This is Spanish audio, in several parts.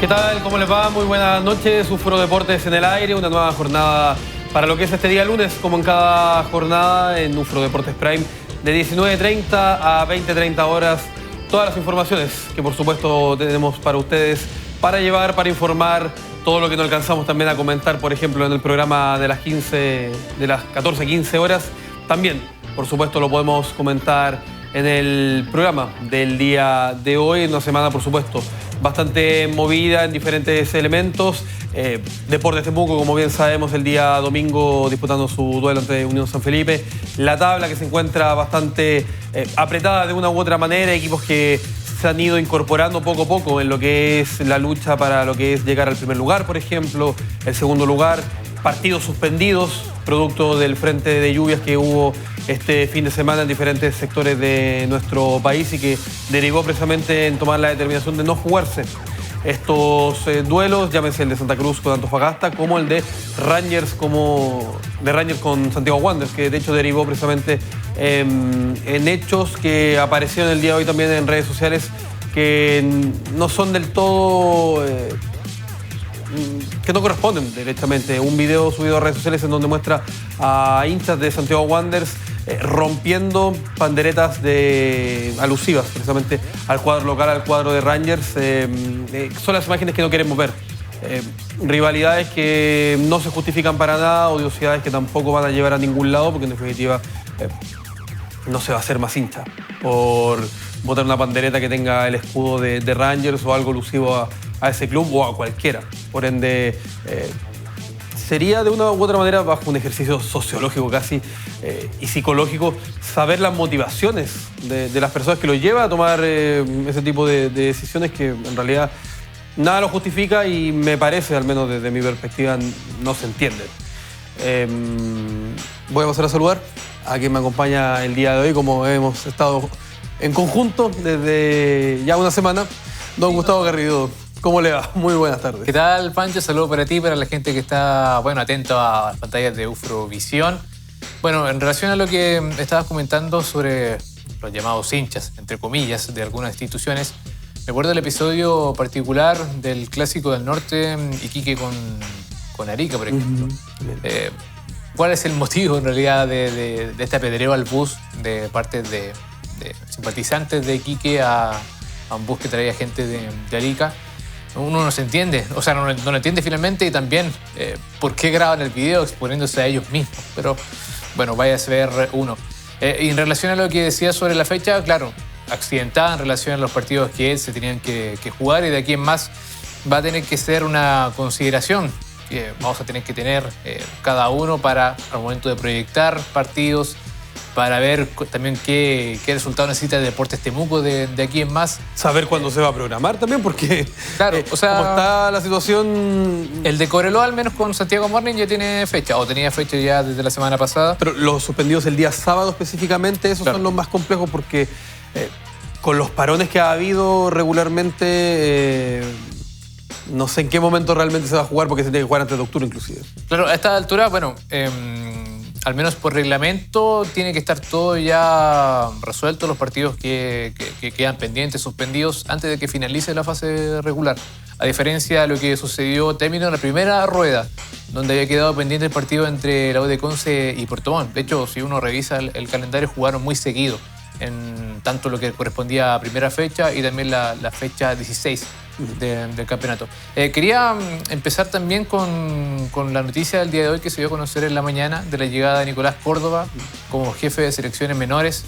¿Qué tal? ¿Cómo les va? Muy buenas noches. UFRO Deportes en el aire, una nueva jornada para lo que es este día lunes, como en cada jornada en UFRO Deportes Prime, de 19:30 a 20:30 horas. Todas las informaciones que por supuesto tenemos para ustedes, para llevar, para informar, todo lo que no alcanzamos también a comentar, por ejemplo, en el programa de las 14-15 horas. También, por supuesto, lo podemos comentar en el programa del día de hoy, en una semana, por supuesto, bastante movida en diferentes elementos. Deportes Temuco, como bien sabemos, el día domingo disputando su duelo ante Unión San Felipe. La tabla que se encuentra bastante apretada de una u otra manera, equipos que se han ido incorporando poco a poco en lo que es la lucha para lo que es llegar al primer lugar, por ejemplo, el segundo lugar, partidos suspendidos, producto del frente de lluvias que hubo este fin de semana en diferentes sectores de nuestro país y que derivó precisamente en tomar la determinación de no jugarse estos duelos, llámese el de Santa Cruz con Antofagasta, como el de Rangers, con Santiago Wanderers, que de hecho derivó precisamente en hechos que aparecieron el día de hoy también en redes sociales que no son del todo... que no corresponden directamente. Un video subido a redes sociales en donde muestra a hinchas de Santiago Wanderers rompiendo panderetas alusivas precisamente al cuadro local, al cuadro de Rangers. Son las imágenes que no queremos ver. Rivalidades que no se justifican para nada, odiosidades que tampoco van a llevar a ningún lado, porque en definitiva no se va a hacer más hincha por botar una pandereta que tenga el escudo de Rangers o algo alusivo a ese club o a cualquiera. Por ende, sería de una u otra manera, bajo un ejercicio sociológico casi y psicológico, saber las motivaciones de las personas que lo llevan a tomar ese tipo de decisiones que en realidad nada lo justifica y me parece, al menos desde mi perspectiva, no se entiende. Voy a pasar a saludar a quien me acompaña el día de hoy, como hemos estado en conjunto desde ya una semana, don Gustavo Garrido. ¿Cómo le va? Muy buenas tardes. ¿Qué tal, Pancho? Saludos para ti, para la gente que está, atento a las pantallas de UFRO Visión. Bueno, en relación a lo que estabas comentando sobre los llamados hinchas, entre comillas, de algunas instituciones, me acuerdo del episodio particular del Clásico del Norte, Iquique con Arica, por ejemplo. ¿Cuál es el motivo, en realidad, de este apedreo al bus de parte de simpatizantes de Iquique a un bus que traía gente de Arica? Uno no se entiende, o sea, no lo entiende finalmente, y también por qué graban el video exponiéndose a ellos mismos. Pero bueno, vaya a saber uno. Y en relación a lo que decía sobre la fecha, claro, accidentada en relación a los partidos que se tenían que jugar, y de aquí en más va a tener que ser una consideración que vamos a tener que tener cada uno para al momento de proyectar partidos, para ver también qué resultado necesita el Deportes Temuco de aquí en más. Saber cuándo se va a programar también, porque claro, o sea, como está la situación... El de Cobreloa, al menos con Santiago Morning, ya tiene fecha, o tenía fecha ya desde la semana pasada. Pero los suspendidos el día sábado específicamente, esos claro, son los más complejos, porque con los parones que ha habido regularmente... no sé en qué momento realmente se va a jugar, porque se tiene que jugar antes de octubre inclusive. Claro, a esta altura, al menos por reglamento, tiene que estar todo ya resuelto, los partidos que quedan pendientes, suspendidos, antes de que finalice la fase regular. A diferencia de lo que sucedió término en la primera rueda, donde había quedado pendiente el partido entre la U de Conce y Puerto Montt. De hecho, si uno revisa el calendario, jugaron muy seguido, en tanto lo que correspondía a primera fecha y también la fecha 16 del campeonato. Quería empezar también con la noticia del día de hoy que se dio a conocer en la mañana de la llegada de Nicolás Córdoba como jefe de selecciones menores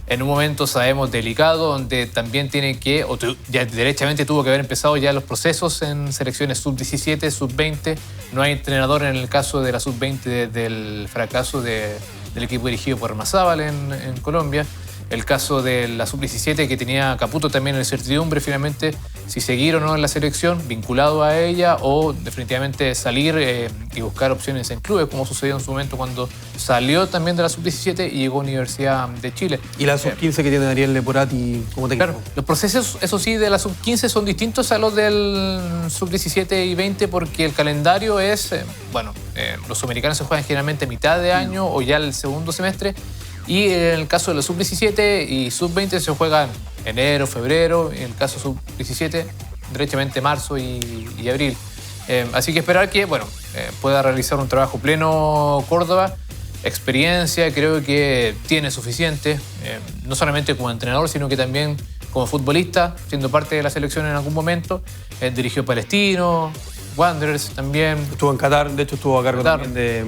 en un momento, sabemos, delicado, donde también tiene que, o ya derechamente tuvo que haber empezado ya los procesos en selecciones sub-17, sub-20. No hay entrenador en el caso de la sub-20 del fracaso del equipo dirigido por Armazábal en Colombia. El caso de la sub-17, que tenía Caputo también en incertidumbre finalmente si seguir o no en la selección, vinculado a ella, o definitivamente salir y buscar opciones en clubes, como sucedió en su momento cuando salió también de la sub-17 y llegó a Universidad de Chile. Y la sub-15 que tiene Ariel Leporati como técnico. Claro, los procesos, eso sí, de la sub-15 son distintos a los del sub-17 y 20, porque el calendario es, los sudamericanos se juegan generalmente a mitad de año o ya el segundo semestre. Y en el caso de la sub-17 y sub-20 se juegan enero, febrero. En el caso sub-17, derechamente marzo y abril. Así que esperar que pueda realizar un trabajo pleno Córdoba. Experiencia creo que tiene suficiente, no solamente como entrenador, sino que también como futbolista, siendo parte de la selección en algún momento. Dirigió Palestino, Wanderers también. Estuvo en Qatar, de hecho estuvo a cargo también de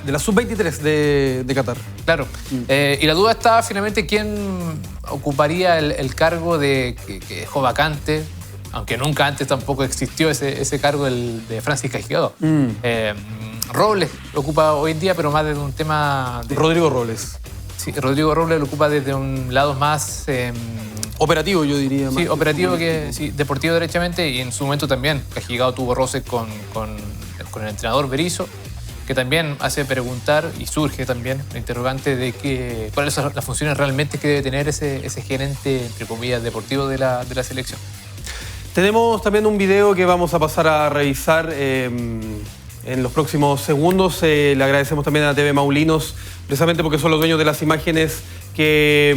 la sub-23 de Qatar. Claro. Y la duda está finalmente quién ocuparía el cargo que dejó vacante, aunque nunca antes tampoco existió ese cargo de Francis Caicedo. Robles lo ocupa hoy en día, pero más desde un tema... Rodrigo Robles. Sí, Rodrigo Robles lo ocupa desde un lado más... operativo, yo diría. Sí, operativo deportivo derechamente, y en su momento también Cajigao tuvo roces con el entrenador Berizzo, que también hace preguntar, y surge también la interrogante de cuáles son las funciones realmente que debe tener ese gerente, entre comillas, deportivo de la selección. Tenemos también un video que vamos a pasar a revisar en los próximos segundos. Le agradecemos también a TV Maulinos, precisamente porque son los dueños de las imágenes que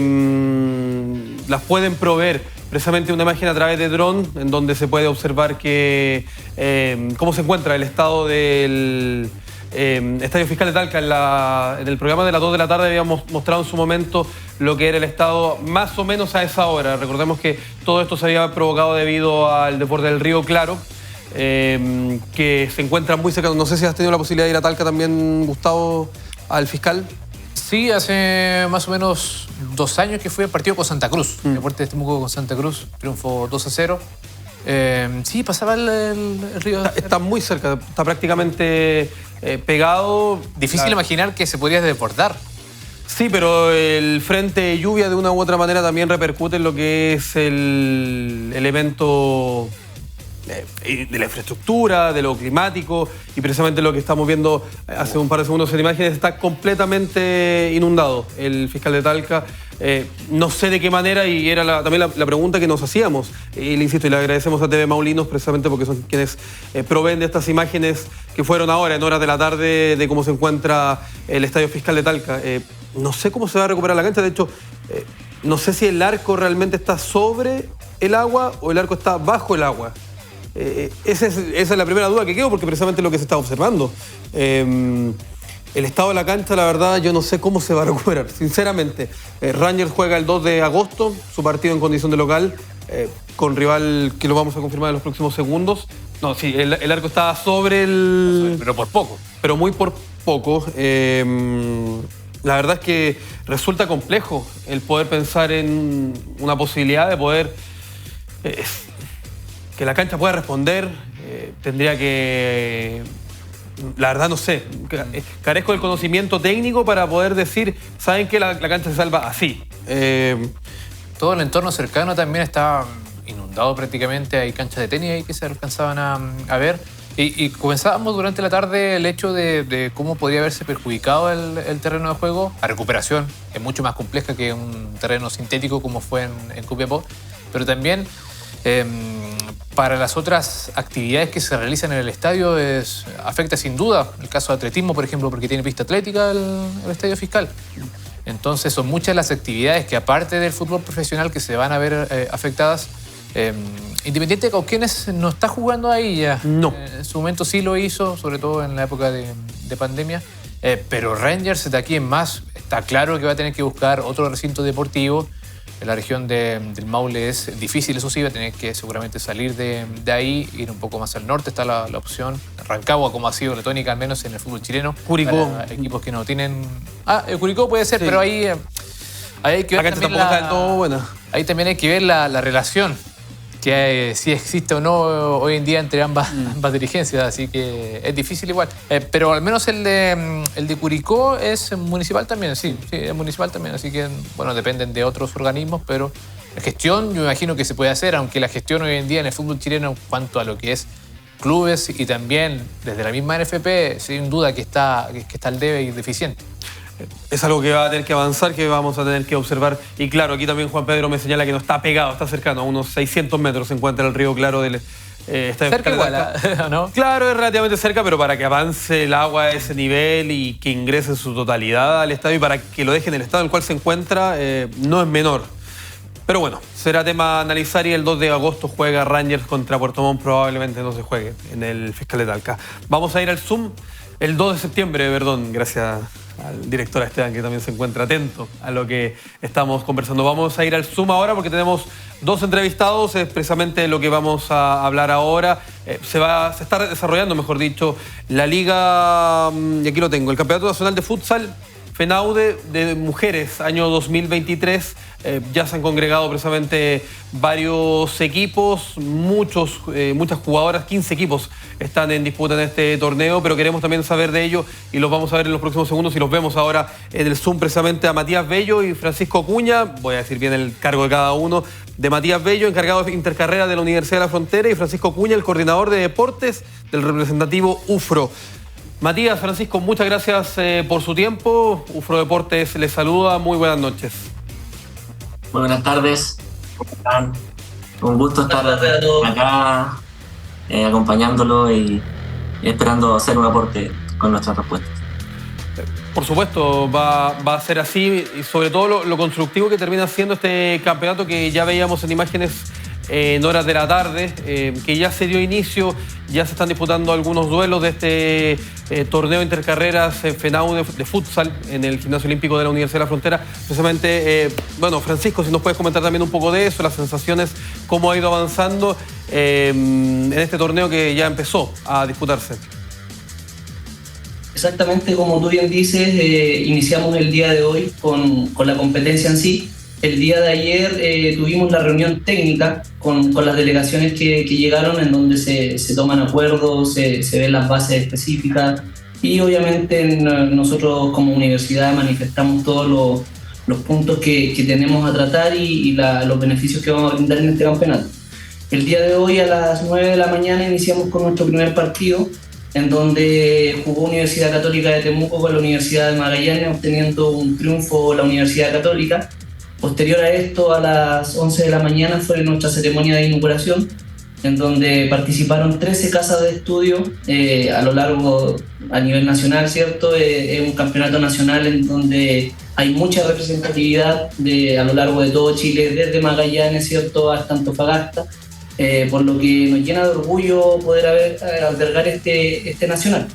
las pueden proveer. Precisamente una imagen a través de dron, en donde se puede observar cómo se encuentra el estado del Estadio Fiscal de Talca. En el programa de las 2 de la tarde habíamos mostrado en su momento lo que era el estado más o menos a esa hora. Recordemos que todo esto se había provocado debido al deporte del Río Claro, que se encuentra muy cerca. No sé si has tenido la posibilidad de ir a Talca también, Gustavo, al Fiscal. Sí, hace más o menos 2 años que fui al partido con Santa Cruz. El Deportes de Temuco con Santa Cruz, triunfo 2-0. Sí, pasaba el río. Está muy cerca, está prácticamente pegado. Difícil imaginar que se podría desbordar. Sí, pero el frente de lluvia de una u otra manera también repercute en lo que es el elemento de la infraestructura, de lo climático, y precisamente lo que estamos viendo hace un par de segundos en imágenes, está completamente inundado el Fiscal de Talca. No sé de qué manera, y era también la pregunta que nos hacíamos. Y le insisto, y le agradecemos a TV Maulinos precisamente porque son quienes proveen de estas imágenes que fueron ahora en horas de la tarde de cómo se encuentra el Estadio Fiscal de Talca. No sé cómo se va a recuperar la cancha. De hecho, no sé si el arco realmente está sobre el agua o el arco está bajo el agua. Esa es la primera duda que quedo, porque precisamente es lo que se está observando. El estado de la cancha, la verdad, yo no sé cómo se va a recuperar, sinceramente. Rangers juega el 2 de agosto, su partido en condición de local, con rival que lo vamos a confirmar en los próximos segundos. No, sí, el arco está sobre el... Pero por poco. Pero muy por poco. La verdad es que resulta complejo el poder pensar en una posibilidad de poder... que la cancha pueda responder. Tendría que... La verdad no sé. Carezco del conocimiento técnico para poder decir, ¿saben qué? La cancha se salva así. Todo el entorno cercano también está inundado prácticamente. Hay canchas de tenis ahí que se alcanzaban a ver. Y comenzábamos durante la tarde el hecho de cómo podría haberse perjudicado el terreno de juego. La recuperación es mucho más compleja que un terreno sintético como fue en Copiapó. Pero también... para las otras actividades que se realizan en el estadio afecta sin duda. El caso de atletismo, por ejemplo, porque tiene pista atlética el Estadio Fiscal. Entonces son muchas las actividades que, aparte del fútbol profesional, que se van a ver afectadas. Independiente de Cauquenes no está jugando ahí ya. No. En su momento sí lo hizo, sobre todo en la época de pandemia. Pero Rangers de aquí en más está claro que va a tener que buscar otro recinto deportivo. En la región del Maule es difícil, eso sí, va a tener que seguramente salir de ahí, ir un poco más al norte, está la opción. Rancagua, como ha sido la tónica, al menos en el fútbol chileno. Curicó. Para equipos que no tienen... Curicó puede ser, sí. Pero ahí hay que ver la cancha tampoco está del todo buena. Ahí también hay que ver la relación que si existe o no hoy en día entre ambas dirigencias, así que es difícil igual. Pero al menos el de Curicó es municipal también, sí, es municipal también, así que bueno, dependen de otros organismos, pero la gestión yo me imagino que se puede hacer, aunque la gestión hoy en día en el fútbol chileno en cuanto a lo que es clubes y también desde la misma NFP, sin duda que está al debe y deficiente. Es algo que va a tener que avanzar, que vamos a tener que observar. Y claro, aquí también Juan Pedro me señala que no está pegado, está cercano, a unos 600 metros se encuentra el Río Claro del Estadio Cerca igual, ¿no? Claro, es relativamente cerca, pero para que avance el agua a ese nivel y que ingrese en su totalidad al estadio y para que lo deje en el estado en el cual se encuentra, no es menor. Pero bueno, será tema a analizar y el 2 de agosto juega Rangers contra Puerto Montt, probablemente no se juegue en el Fiscal de Talca. Vamos a ir al Zoom el 2 de septiembre, perdón, gracias al director Esteban que también se encuentra atento a lo que estamos conversando. Vamos a ir al Zoom ahora porque tenemos dos entrevistados, es precisamente lo que vamos a hablar ahora. Se está desarrollando, mejor dicho, la Liga, y aquí lo tengo, el Campeonato Nacional de Futsal FENAUDE de Mujeres, año 2023. Ya se han congregado precisamente varios equipos, muchas jugadoras, 15 equipos están en disputa en este torneo, pero queremos también saber de ello y los vamos a ver en los próximos segundos y los vemos ahora en el Zoom precisamente a Matías Bello y Francisco Cuña, voy a decir bien el cargo de cada uno, de Matías Bello, encargado de Intercarrera de la Universidad de la Frontera, y Francisco Cuña, el coordinador de deportes del representativo UFRO. Matías, Francisco, muchas gracias por su tiempo. UFRO Deportes les saluda, muy buenas noches. Muy buenas tardes, ¿cómo están? Un gusto estar acá acompañándolo y esperando hacer un aporte con nuestras respuestas. Por supuesto, va a ser así, y sobre todo lo constructivo que termina siendo este campeonato que ya veíamos en imágenes en horas de la tarde, que ya se dio inicio, ya se están disputando algunos duelos de este torneo intercarreras FENAUDE de futsal en el Gimnasio Olímpico de la Universidad de la Frontera. Precisamente, bueno, Francisco, si nos puedes comentar también un poco de eso, las sensaciones, cómo ha ido avanzando en este torneo que ya empezó a disputarse. Exactamente como tú bien dices, iniciamos el día de hoy con la competencia en sí. El día de ayer tuvimos la reunión técnica con las delegaciones que llegaron, en donde se toman acuerdos, se ven las bases específicas, y obviamente nosotros como universidad manifestamos todos los puntos que tenemos a tratar y los beneficios que vamos a brindar en este campeonato. El día de hoy a las 9 de la mañana iniciamos con nuestro primer partido, en donde jugó Universidad Católica de Temuco con la Universidad de Magallanes, obteniendo un triunfo la Universidad Católica. Posterior a esto, a las 11 de la mañana fue nuestra ceremonia de inauguración, en donde participaron 13 casas de estudio a nivel nacional, ¿cierto? Es un campeonato nacional en donde hay mucha representatividad a lo largo de todo Chile, desde Magallanes, ¿cierto?, hasta Antofagasta, por lo que nos llena de orgullo poder albergar este nacional.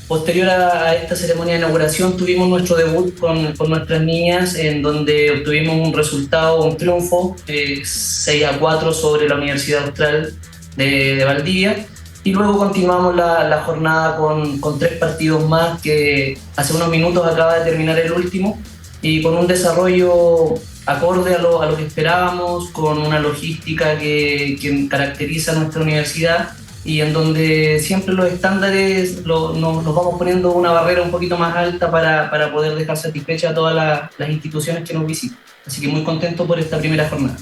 Posterior a esta ceremonia de inauguración tuvimos nuestro debut con nuestras niñas, en donde obtuvimos un triunfo 6-4 sobre la Universidad Austral de Valdivia, y luego continuamos la jornada con 3 partidos más, que hace unos minutos acaba de terminar el último, y con un desarrollo acorde a lo que esperábamos, con una logística que caracteriza a nuestra universidad, y en donde siempre los estándares nos vamos poniendo una barrera un poquito más alta para poder dejar satisfecha a todas las instituciones que nos visitan. Así que muy contento por esta primera jornada.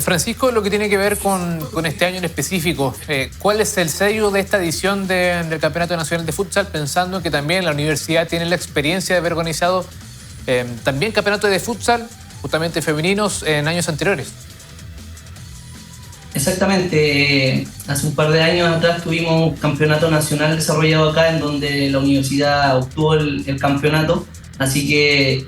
Francisco, lo que tiene que ver con este año en específico, ¿cuál es el sello de esta edición del Campeonato Nacional de Futsal, pensando que también la universidad tiene la experiencia de haber organizado también campeonatos de futsal, justamente femeninos, en años anteriores? Exactamente, hace un par de años atrás tuvimos un campeonato nacional desarrollado acá, en donde la universidad obtuvo el campeonato, así que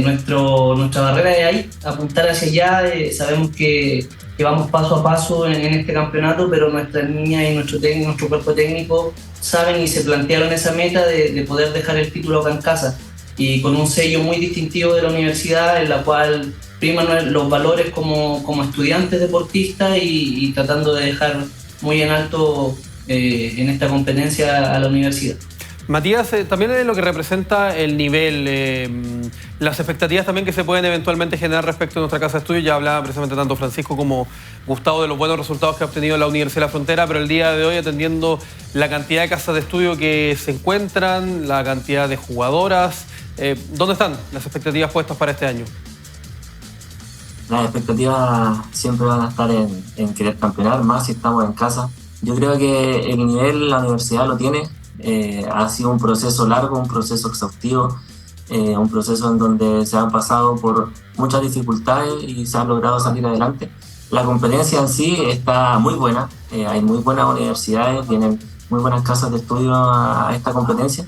nuestra barrera es ahí, apuntar hacia allá. Sabemos que vamos paso a paso en este campeonato, pero nuestras niñas y nuestro cuerpo técnico saben y se plantearon esa meta de poder dejar el título acá en casa, y con un sello muy distintivo de la universidad, en la cual priman los valores como estudiantes deportistas, y tratando de dejar muy en alto en esta competencia a la universidad. Matías, también es lo que representa el nivel, las expectativas también que se pueden eventualmente generar respecto a nuestra casa de estudio. Ya hablaba precisamente tanto Francisco como Gustavo de los buenos resultados que ha obtenido la Universidad de la Frontera, pero el día de hoy, atendiendo la cantidad de casas de estudio que se encuentran, la cantidad de jugadoras, ¿dónde están las expectativas puestas para este año? Las expectativas siempre van a estar en querer campeonar, más si estamos en casa. Yo creo que el nivel la universidad lo tiene. Ha sido un proceso largo, un proceso exhaustivo, un proceso en donde se han pasado por muchas dificultades y se ha logrado salir adelante. La competencia en sí está muy buena, hay muy buenas universidades, vienen muy buenas casas de estudio a esta competencia,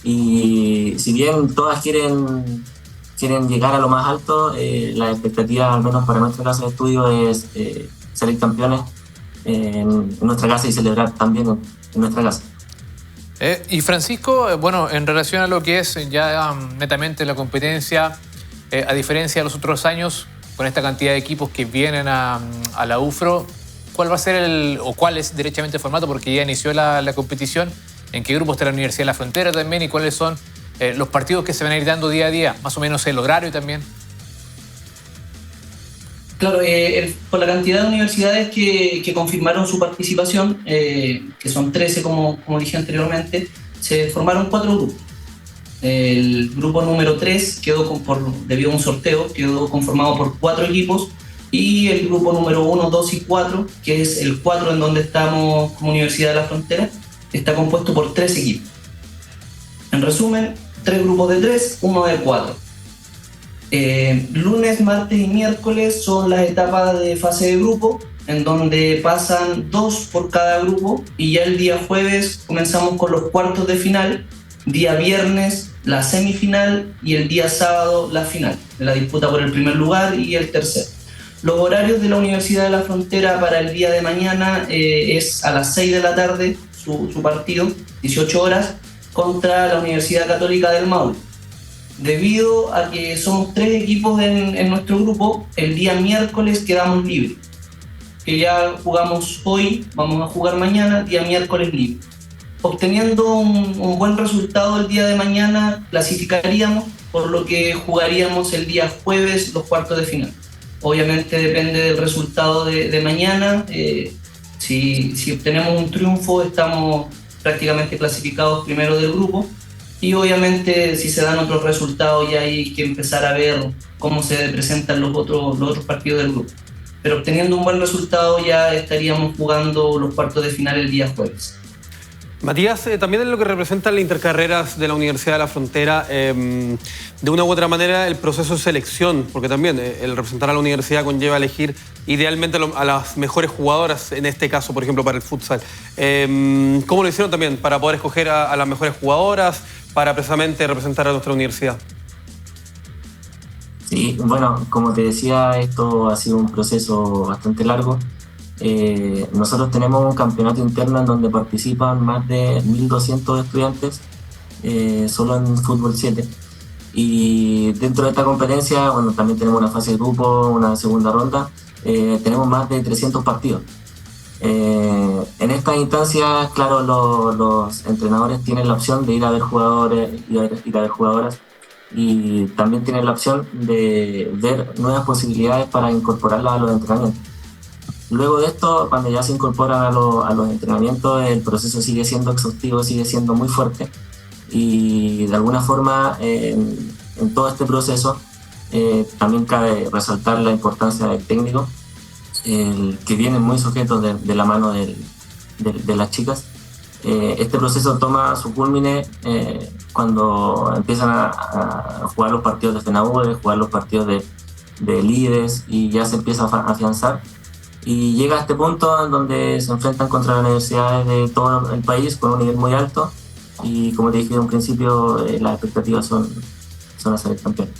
y si bien todas quieren quieren llegar a lo más alto, la expectativa, al menos para nuestra casa de estudio, es salir campeones en nuestra casa y celebrar también en nuestra casa. Y Francisco, bueno, en relación a lo que es ya netamente la competencia, a diferencia de los otros años, con esta cantidad de equipos que vienen a la UFRO, ¿cuál va a ser o cuál es derechamente el formato? Porque ya inició la competición. ¿En qué grupo está la Universidad de la Frontera también? ¿Y cuáles son los partidos que se van a ir dando día a día? Más o menos el horario también. Claro, por la cantidad de universidades que confirmaron su participación, que son 13 como dije anteriormente, se formaron 4 grupos. El grupo número 3 debido a un sorteo, quedó conformado por 4 equipos, y el grupo número 1, 2 y 4, que es el 4 en donde estamos como Universidad de la Frontera, está compuesto por 3 equipos. En resumen, 3 grupos de 3, 1 de 4. Lunes, martes y miércoles son las etapas de fase de grupo, en donde pasan 2 por cada grupo, y ya el día jueves comenzamos con los cuartos de final, día viernes la semifinal y el día sábado la final, de la disputa por el primer lugar y el tercero. Los horarios de la Universidad de la Frontera para el día de mañana es a las 6 de la tarde su partido, 18 horas, contra la Universidad Católica del Maule. Debido a que somos 3 equipos en nuestro grupo, el día miércoles quedamos libres. Que ya jugamos hoy, vamos a jugar mañana, día miércoles libre. Obteniendo un buen resultado el día de mañana, clasificaríamos, por lo que jugaríamos el día jueves los cuartos de final. Obviamente depende del resultado de mañana. Si obtenemos un triunfo, estamos prácticamente clasificados primero del grupo. Y obviamente si se dan otros resultados, ya hay que empezar a ver cómo se presentan los otros partidos del grupo. Pero obteniendo un buen resultado ya estaríamos jugando los cuartos de final el día jueves. Matías, también en lo que representa la intercarreras de la Universidad de la Frontera, de una u otra manera el proceso de selección, porque también el representar a la universidad conlleva elegir idealmente a las mejores jugadoras, en este caso, por ejemplo, para el futsal. ¿Cómo lo hicieron también para poder escoger a las mejores jugadoras, para precisamente representar a nuestra universidad? Sí, bueno, como te decía, esto ha sido un proceso bastante largo. Nosotros tenemos un campeonato interno en donde participan más de 1.200 estudiantes solo en fútbol 7, y dentro de esta competencia, bueno, también tenemos una fase de grupo, una segunda ronda, tenemos más de 300 partidos. En estas instancias, claro, los entrenadores tienen la opción de ir a ver jugadores, ir a ver jugadoras, y también tienen la opción de ver nuevas posibilidades para incorporarlas a los entrenamientos. Luego de esto, cuando ya se incorporan a los entrenamientos, el proceso sigue siendo exhaustivo, sigue siendo muy fuerte, y de alguna forma en todo este proceso también cabe resaltar la importancia del técnico, que vienen muy sujetos de la mano de las chicas. Este proceso toma su culmine cuando empiezan a jugar los partidos de FENAUDE, jugar los partidos de líderes, y ya se empieza a afianzar. Y llega a este punto en donde se enfrentan contra las universidades de todo el país con un nivel muy alto, y como te dije en un principio, las expectativas son a salir campeones.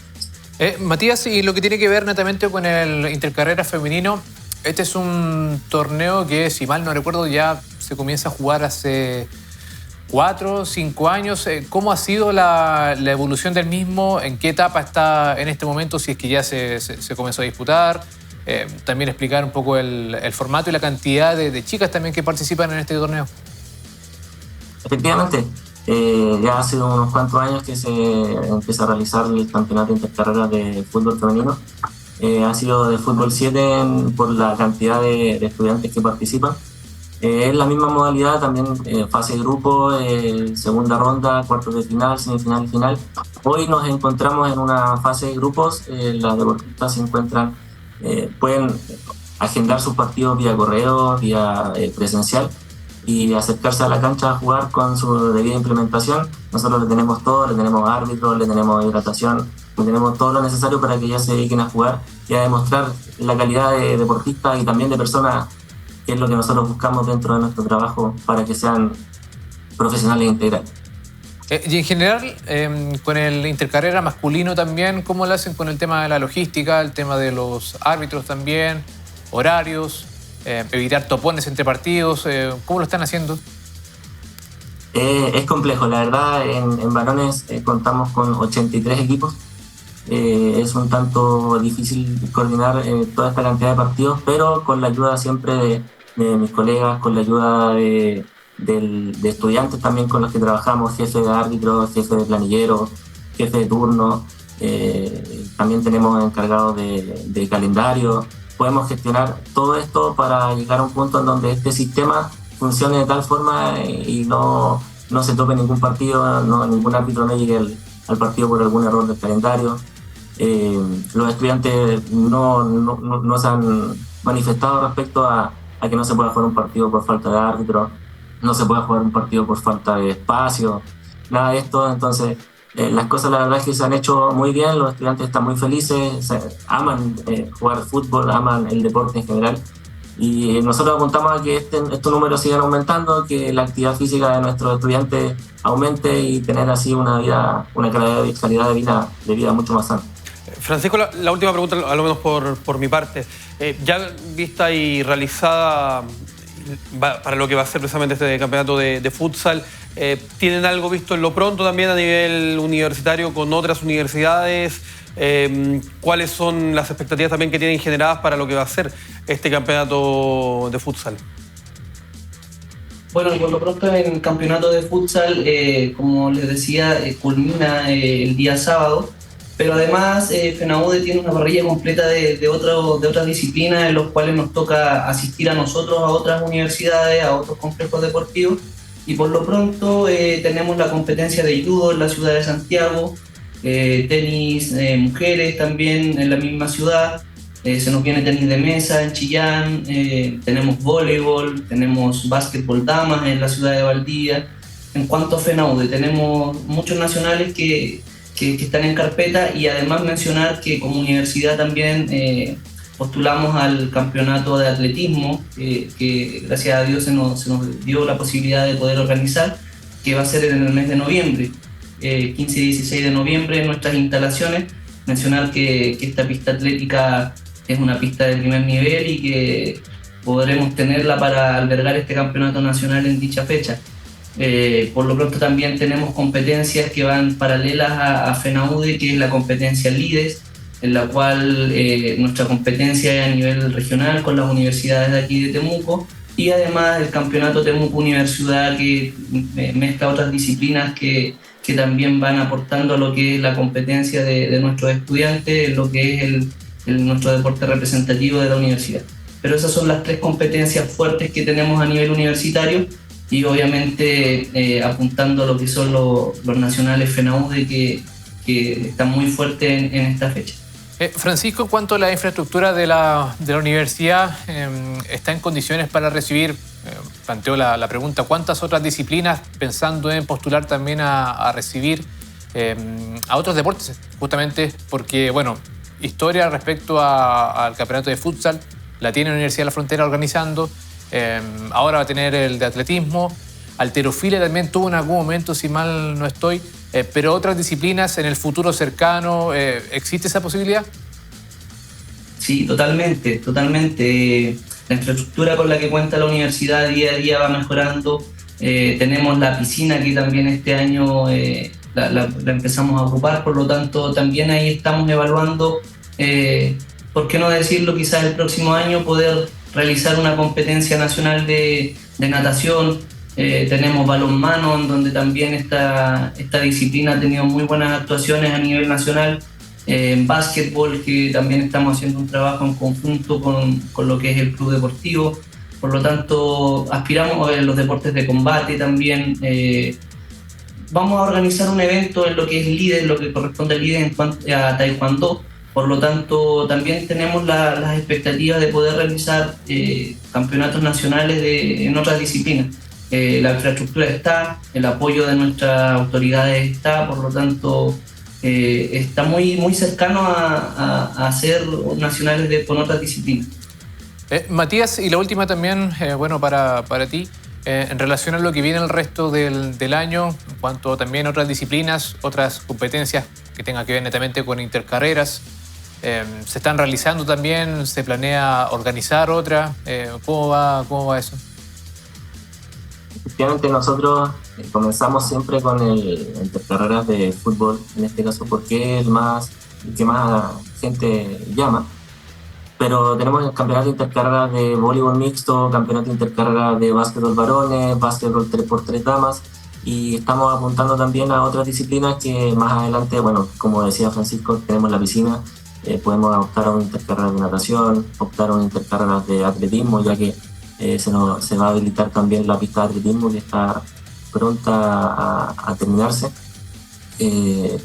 Matías, y lo que tiene que ver netamente con el Intercarrera femenino, este es un torneo que, si mal no recuerdo, ya se comienza a jugar hace 4 o 5 años. ¿Cómo ha sido la evolución del mismo? ¿En qué etapa está en este momento, si es que ya se comenzó a disputar? También explicar un poco el formato y la cantidad de chicas también que participan en este torneo. Efectivamente, ya hace unos cuantos años que se empieza a realizar el campeonato intercarrera de fútbol femenino. Ha sido de fútbol 7 por la cantidad de estudiantes que participan. Es la misma modalidad, también fase de grupo, segunda ronda, cuartos de final, semifinal y final. Hoy nos encontramos en una fase de grupos. Las deportistas se encuentran, pueden agendar sus partidos vía correo, vía presencial, y acercarse a la cancha a jugar con su debida implementación. Nosotros le tenemos todo, le tenemos árbitros, le tenemos hidratación, le tenemos todo lo necesario para que ellas se dediquen a jugar y a demostrar la calidad de deportistas y también de personas, que es lo que nosotros buscamos dentro de nuestro trabajo para que sean profesionales integrales. Y en general, con el intercarrera masculino también, ¿cómo lo hacen con el tema de la logística, el tema de los árbitros también, horarios, evitar topones entre partidos? ¿Cómo lo están haciendo? Es complejo, la verdad. En varones contamos con 83 equipos. Es un tanto difícil coordinar toda esta cantidad de partidos, pero con la ayuda siempre de mis colegas, con la ayuda de estudiantes también con los que trabajamos, jefe de árbitros, jefe de planilleros, jefe de turno, también tenemos encargados de calendario. Podemos gestionar todo esto para llegar a un punto en donde este sistema funcione de tal forma y no se tope ningún partido, ningún árbitro no llegue al partido por algún error del calendario. Los estudiantes no se han manifestado respecto a que no se pueda jugar un partido por falta de árbitro, no se puede jugar un partido por falta de espacio, nada de esto. Entonces las cosas la verdad es que se han hecho muy bien, los estudiantes están muy felices, aman jugar fútbol, aman el deporte en general, y nosotros apuntamos a que estos números sigan aumentando, que la actividad física de nuestros estudiantes aumente y tener así una calidad de vida mucho más sana. Francisco, la última pregunta, a lo menos por mi parte. Ya vista y realizada para lo que va a ser precisamente este campeonato de futsal, ¿tienen algo visto en lo pronto también a nivel universitario con otras universidades? ¿Cuáles son las expectativas también que tienen generadas para lo que va a ser este campeonato de futsal? Bueno, por lo pronto en el campeonato de futsal, como les decía, culmina el día sábado, pero además FENAUDE tiene una parrilla completa de otras disciplinas en los cuales nos toca asistir a nosotros, a otras universidades, a otros complejos deportivos, y por lo pronto tenemos la competencia de judo en la ciudad de Santiago, tenis mujeres también en la misma ciudad, se nos viene tenis de mesa en Chillán, tenemos voleibol, tenemos básquetbol damas en la ciudad de Valdivia. En cuanto a FENAUDE, tenemos muchos nacionales que están en carpeta, y además mencionar que como universidad también postulamos al campeonato de atletismo, que gracias a Dios se nos dio la posibilidad de poder organizar, que va a ser en el mes de noviembre, 15 y 16 de noviembre en nuestras instalaciones. Mencionar que esta pista atlética es una pista de primer nivel y que podremos tenerla para albergar este campeonato nacional en dicha fecha. Por lo pronto también tenemos competencias que van paralelas a FENAUDE, que es la competencia LIDES, en la cual nuestra competencia es a nivel regional con las universidades de aquí de Temuco, y además el campeonato Temuco Universidad, que mezcla otras disciplinas que también van aportando a lo que es la competencia de nuestros estudiantes, lo que es nuestro deporte representativo de la universidad. Pero esas son las tres competencias fuertes que tenemos a nivel universitario, y obviamente apuntando a lo que son los nacionales FENAUDE que están muy fuertes en esta fecha. Francisco, en cuanto a la infraestructura de la universidad, ¿está en condiciones para recibir, planteo la pregunta, cuántas otras disciplinas, pensando en postular también a recibir a otros deportes? Justamente porque, bueno, historia respecto al campeonato de futsal la tiene la Universidad de la Frontera organizando. Ahora va a tener el de atletismo. Halterofilia también tuvo en algún momento, si mal no estoy, pero otras disciplinas en el futuro cercano, ¿existe esa posibilidad? Sí, totalmente. La infraestructura con la que cuenta la universidad día a día va mejorando. Tenemos la piscina que también este año la empezamos a ocupar, por lo tanto también ahí estamos evaluando, ¿por qué no decirlo? Quizás el próximo año poder realizar una competencia nacional de natación. Tenemos balonmano, en donde también esta disciplina ha tenido muy buenas actuaciones a nivel nacional. En básquetbol, que también estamos haciendo un trabajo en conjunto con lo que es el club deportivo. Por lo tanto, aspiramos a los deportes de combate también. Vamos a organizar un evento en lo que es LIDE, lo que corresponde al LIDE en cuanto a Taekwondo. Por lo tanto, también tenemos las expectativas de poder realizar campeonatos nacionales en otras disciplinas. La infraestructura está, el apoyo de nuestras autoridades está, por lo tanto, está muy cercano a hacer nacionales con otras disciplinas. Matías, y la última también, bueno, para ti. En relación a lo que viene el resto del año, en cuanto también a otras disciplinas, otras competencias que tengan que ver netamente con intercarreras, se están realizando también, se planea organizar otra. ¿Cómo va eso? Efectivamente, nosotros comenzamos siempre con el intercarreras de fútbol, en este caso, porque es el que más gente llama. Pero tenemos el campeonato intercarreras de voleibol mixto, campeonato intercarreras de básquetbol varones, básquetbol 3x3 damas, y estamos apuntando también a otras disciplinas que más adelante, bueno, como decía Francisco, tenemos la piscina, podemos optar a un intercarreras de natación, optar a un intercarreras de atletismo, ya que se va a habilitar también la pista de atletismo que está pronta a terminarse.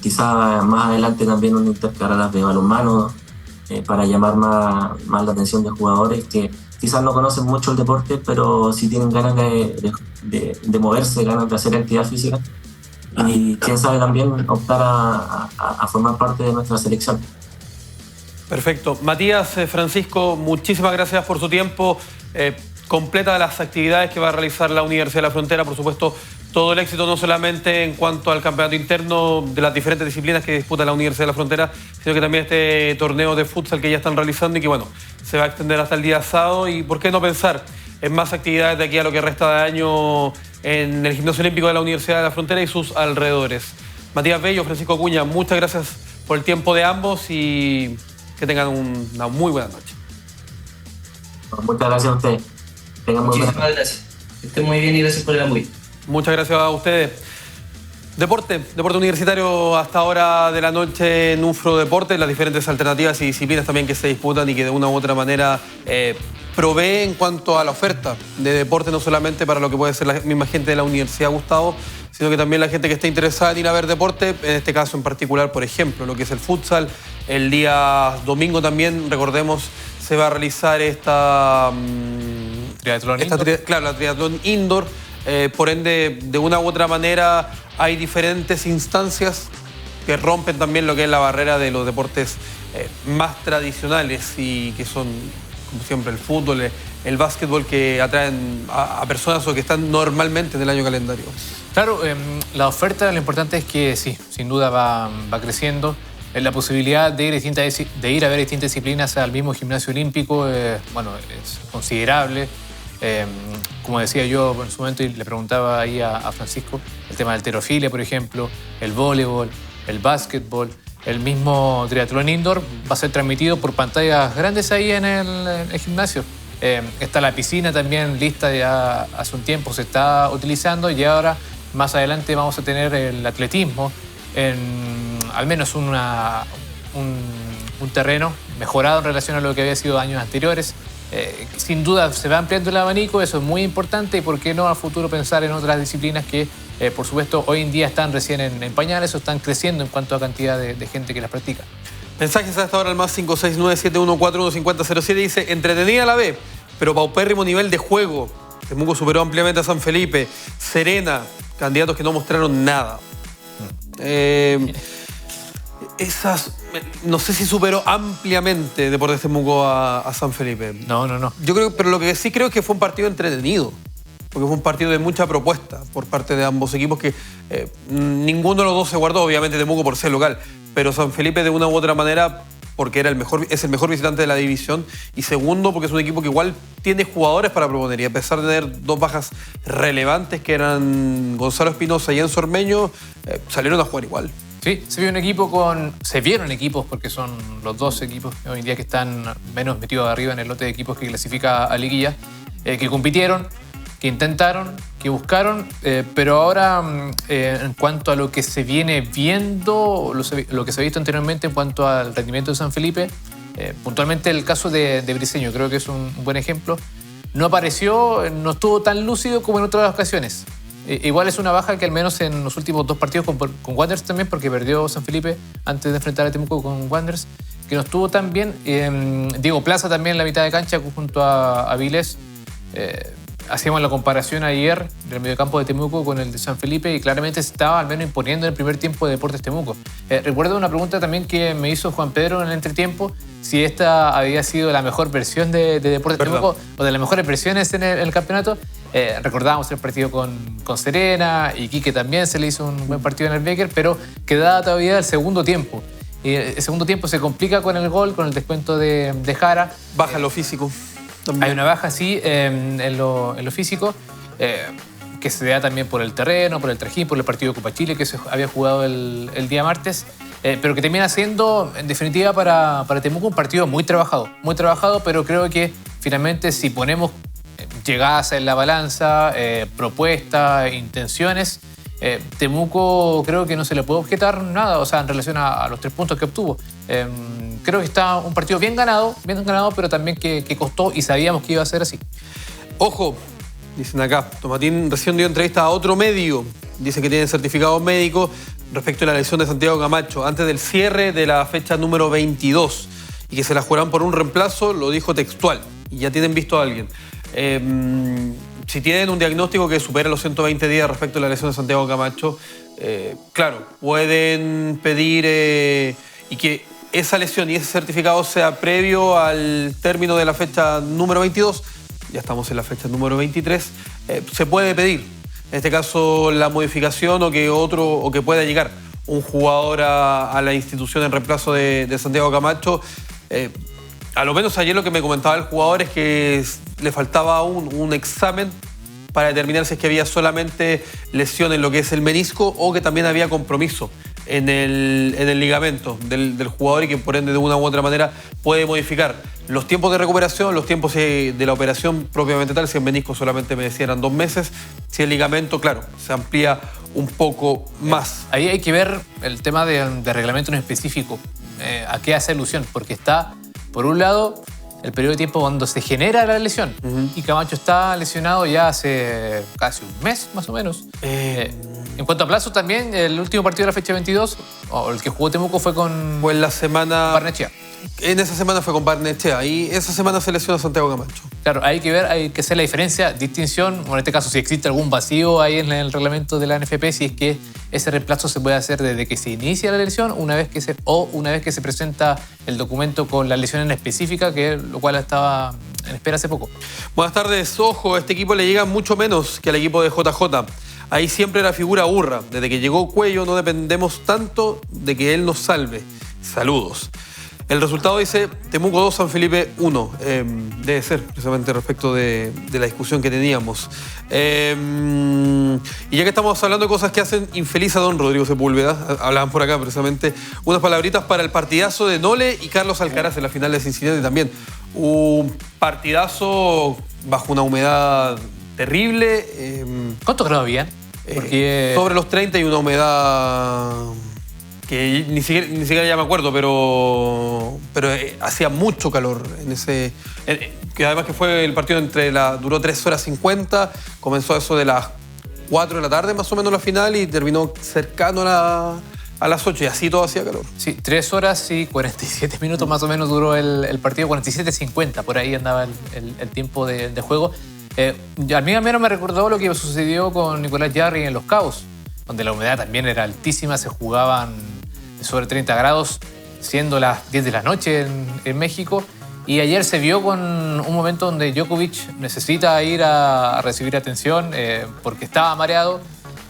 Quizá más adelante también un intercarreras de balonmano, para llamar más la atención de jugadores que quizás no conocen mucho el deporte, pero sí tienen ganas de moverse, ganas de hacer actividad física, y quién sabe también optar a formar parte de nuestra selección. Perfecto. Matías, Francisco, muchísimas gracias por su tiempo. Completa las actividades que va a realizar la Universidad de la Frontera. Por supuesto, todo el éxito no solamente en cuanto al campeonato interno de las diferentes disciplinas que disputa la Universidad de la Frontera, sino que también este torneo de futsal que ya están realizando y que, bueno, se va a extender hasta el día sábado. Y por qué no pensar en más actividades de aquí a lo que resta de año en el Gimnasio Olímpico de la Universidad de la Frontera y sus alrededores. Matías Bello, Francisco Acuña, muchas gracias por el tiempo de ambos y que tengan una muy buena noche. Muchas gracias a ustedes. Muchísimas gracias. Que estén muy bien y gracias por el apoyo. Muchas gracias a ustedes. Deporte universitario hasta ahora de la noche en UFRO Deportes, las diferentes alternativas y disciplinas también que se disputan y que de una u otra manera provee en cuanto a la oferta de deporte, no solamente para lo que puede ser la misma gente de la Universidad Gustavo, sino que también la gente que esté interesada en ir a ver deporte, en este caso en particular, por ejemplo, lo que es el futsal. El día domingo también, recordemos, se va a realizar la triatlón indoor. Por ende, de una u otra manera, hay diferentes instancias que rompen también lo que es la barrera de los deportes más tradicionales y que son, como siempre, el fútbol, el básquetbol, que atraen a personas o que están normalmente en el año calendario. Claro, la oferta, lo importante es que sí, sin duda va creciendo. La posibilidad de ir a ver distintas disciplinas al mismo gimnasio olímpico, bueno, es considerable. Como decía yo en su momento y le preguntaba ahí a Francisco, el tema de halterofilia, por ejemplo, el voleibol, el básquetbol, el mismo triatlón indoor va a ser transmitido por pantallas grandes ahí en el gimnasio. Está la piscina también lista ya hace un tiempo, se está utilizando, y ahora más adelante vamos a tener el atletismo en al menos un terreno mejorado en relación a lo que había sido años anteriores. Sin duda se va ampliando el abanico, eso es muy importante, y por qué no a futuro pensar en otras disciplinas que por supuesto hoy en día están recién en pañales o están creciendo en cuanto a cantidad de gente que las practica. Mensajes a esta hora al más 569-714-15007. Dice: entretenida la B, pero paupérrimo nivel de juego. Temuco superó ampliamente a San Felipe. Serena, candidatos que no mostraron nada. No sé si superó ampliamente Deportes Temuco a San Felipe. No. Yo creo, pero lo que sí creo es que fue un partido entretenido, porque fue un partido de mucha propuesta por parte de ambos equipos, que ninguno de los dos se guardó, obviamente Temuco por ser local, pero San Felipe de una u otra manera, porque es el mejor visitante de la división, y segundo porque es un equipo que igual tiene jugadores para proponer, y a pesar de tener dos bajas relevantes que eran Gonzalo Espinosa y Enzo Ormeño, salieron a jugar igual. Sí, se vieron equipos, porque son los dos equipos hoy en día que están menos metidos arriba en el lote de equipos que clasifica a liguilla, que compitieron, que intentaron, que buscaron, pero ahora en cuanto a lo que se viene viendo, lo que se ha visto anteriormente en cuanto al rendimiento de San Felipe, puntualmente el caso de Briceño creo que es un buen ejemplo. No estuvo tan lúcido como en otras ocasiones. Igual es una baja que al menos en los últimos dos partidos con Wanderers también, porque perdió San Felipe antes de enfrentar a Temuco con Wanderers, que no estuvo tan bien. Diego Plaza también en la mitad de cancha junto a Vilés. Hacíamos la comparación ayer del mediocampo de Temuco con el de San Felipe y claramente se estaba al menos imponiendo en el primer tiempo de Deportes Temuco. Recuerdo una pregunta también que me hizo Juan Pedro en el entretiempo, si esta había sido la mejor versión de Deportes Temuco o de las mejores versiones en el campeonato. Recordábamos el partido con Serena, y Quique también se le hizo un buen partido en el Beker, pero quedaba todavía el segundo tiempo. El segundo tiempo se complica con el gol, con el descuento de Jara. Baja lo físico también. Hay una baja, sí, en lo físico, que se da también por el terreno, por el trajín, por el partido de Copa Chile que se había jugado el día martes, pero que termina siendo, en definitiva, para Temuco un partido muy trabajado, pero creo que finalmente si ponemos llegadas en la balanza, propuestas, intenciones, Temuco creo que no se le puede objetar nada, o sea, en relación a los 3 puntos que obtuvo. Creo que está un partido bien ganado, pero también que costó y sabíamos que iba a ser así. Ojo, dicen acá, Tomatín recién dio entrevista a otro medio, dice que tiene certificado médico respecto a la lesión de Santiago Camacho antes del cierre de la fecha número 22 y que se la jugarán por un reemplazo, lo dijo textual, y ya tienen visto a alguien. Si tienen un diagnóstico que supera los 120 días respecto a la lesión de Santiago Camacho, claro, pueden pedir y que esa lesión y ese certificado sea previo al término de la fecha número 22. Ya estamos en la fecha número 23, se puede pedir, en este caso, la modificación o que pueda llegar un jugador a la institución en reemplazo de Santiago Camacho. A lo menos ayer lo que me comentaba el jugador es que le faltaba un examen para determinar si es que había solamente lesión en lo que es el menisco o que también había compromiso en el ligamento del jugador y que por ende de una u otra manera puede modificar los tiempos de recuperación, los tiempos de la operación propiamente tal. Si el menisco solamente me decían eran 2 meses, si el ligamento, claro, se amplía un poco más. Ahí hay que ver el tema de reglamento en específico, a qué hace alusión, porque está, por un lado, el periodo de tiempo cuando se genera la lesión. Y Camacho está lesionado ya hace casi un mes, más o menos. En cuanto a plazos también, el último partido de la fecha 22, o el que jugó Temuco, fue en la semana Barnechea. En esa semana fue con Barnechea y esa semana se lesiona Santiago Camacho. Claro, hay que ver, hay que hacer la diferencia, distinción, o en este caso si existe algún vacío ahí en el reglamento de la NFP, si es que ese reemplazo se puede hacer desde que se inicia la lesión, una vez que se presenta el documento con la lesión en específica, lo cual estaba en espera hace poco. Buenas tardes. Ojo, a este equipo le llega mucho menos que al equipo de JJ. Ahí siempre la figura burra. Desde que llegó Cuello no dependemos tanto de que él nos salve. Saludos. El resultado dice Temuco 2, San Felipe 1. Debe ser precisamente respecto de la discusión que teníamos. Y ya que estamos hablando de cosas que hacen infeliz a don Rodrigo Sepúlveda, hablaban por acá precisamente, unas palabritas para el partidazo de Nole y Carlos Alcaraz en la final de Cincinnati también. Un partidazo bajo una humedad terrible. ¿Cuántos grados había? Sobre los 30 y una humedad que ni siquiera ya me acuerdo, pero hacía mucho calor en ese... que además que fue el partido duró 3 horas 50, comenzó eso de las 4 de la tarde más o menos la final y terminó cercano a las 8 y así todo hacía calor. Sí, 3 horas y 47 minutos más o menos duró el partido, 47-50, por ahí andaba el tiempo de juego. A mí menos me recordó lo que sucedió con Nicolás Jarry en Los Cabos, donde la humedad también era altísima, se jugaban sobre 30 grados, siendo las 10 de la noche en México. Y ayer se vio con un momento donde Djokovic necesita ir a recibir atención porque estaba mareado,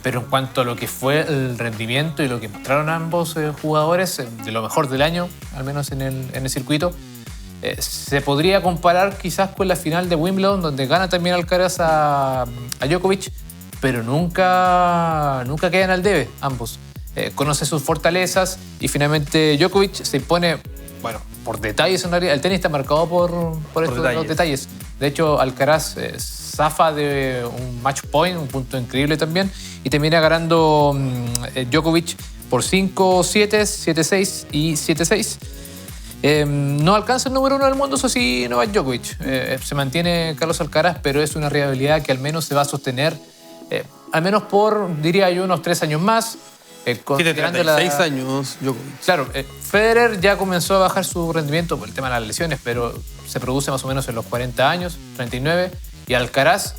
pero en cuanto a lo que fue el rendimiento y lo que mostraron ambos jugadores, de lo mejor del año, al menos en el circuito, se podría comparar quizás con la final de Wimbledon, donde gana también Alcaraz a Djokovic, pero nunca quedan al debe ambos. Conoce sus fortalezas y finalmente Djokovic se impone, bueno, por detalles en realidad. El tenis está marcado por estos detalles. De hecho, Alcaraz zafa de un match point, un punto increíble también, y termina ganando Djokovic por 5-7, 7-6 y 7-6. No alcanza el número 1 del mundo, eso sí, Novak Djokovic. Se mantiene Carlos Alcaraz, pero es una rivalidad que al menos se va a sostener, al menos por, diría yo, unos 3 años más. Tiene 36 años Djokovic. Claro, Federer ya comenzó a bajar su rendimiento por el tema de las lesiones, pero se produce más o menos en los 40 años, 39. Y Alcaraz,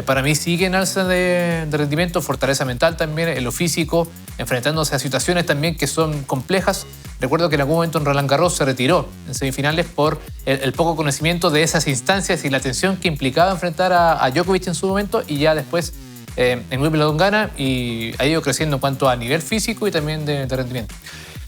para mí, sigue en alza de rendimiento, fortaleza mental también, en lo físico, enfrentándose a situaciones también que son complejas. Recuerdo que en algún momento en Roland Garros se retiró en semifinales por el poco conocimiento de esas instancias y la tensión que implicaba enfrentar a Djokovic en su momento, y ya después en Wimbledon gana y ha ido creciendo en cuanto a nivel físico y también de rendimiento.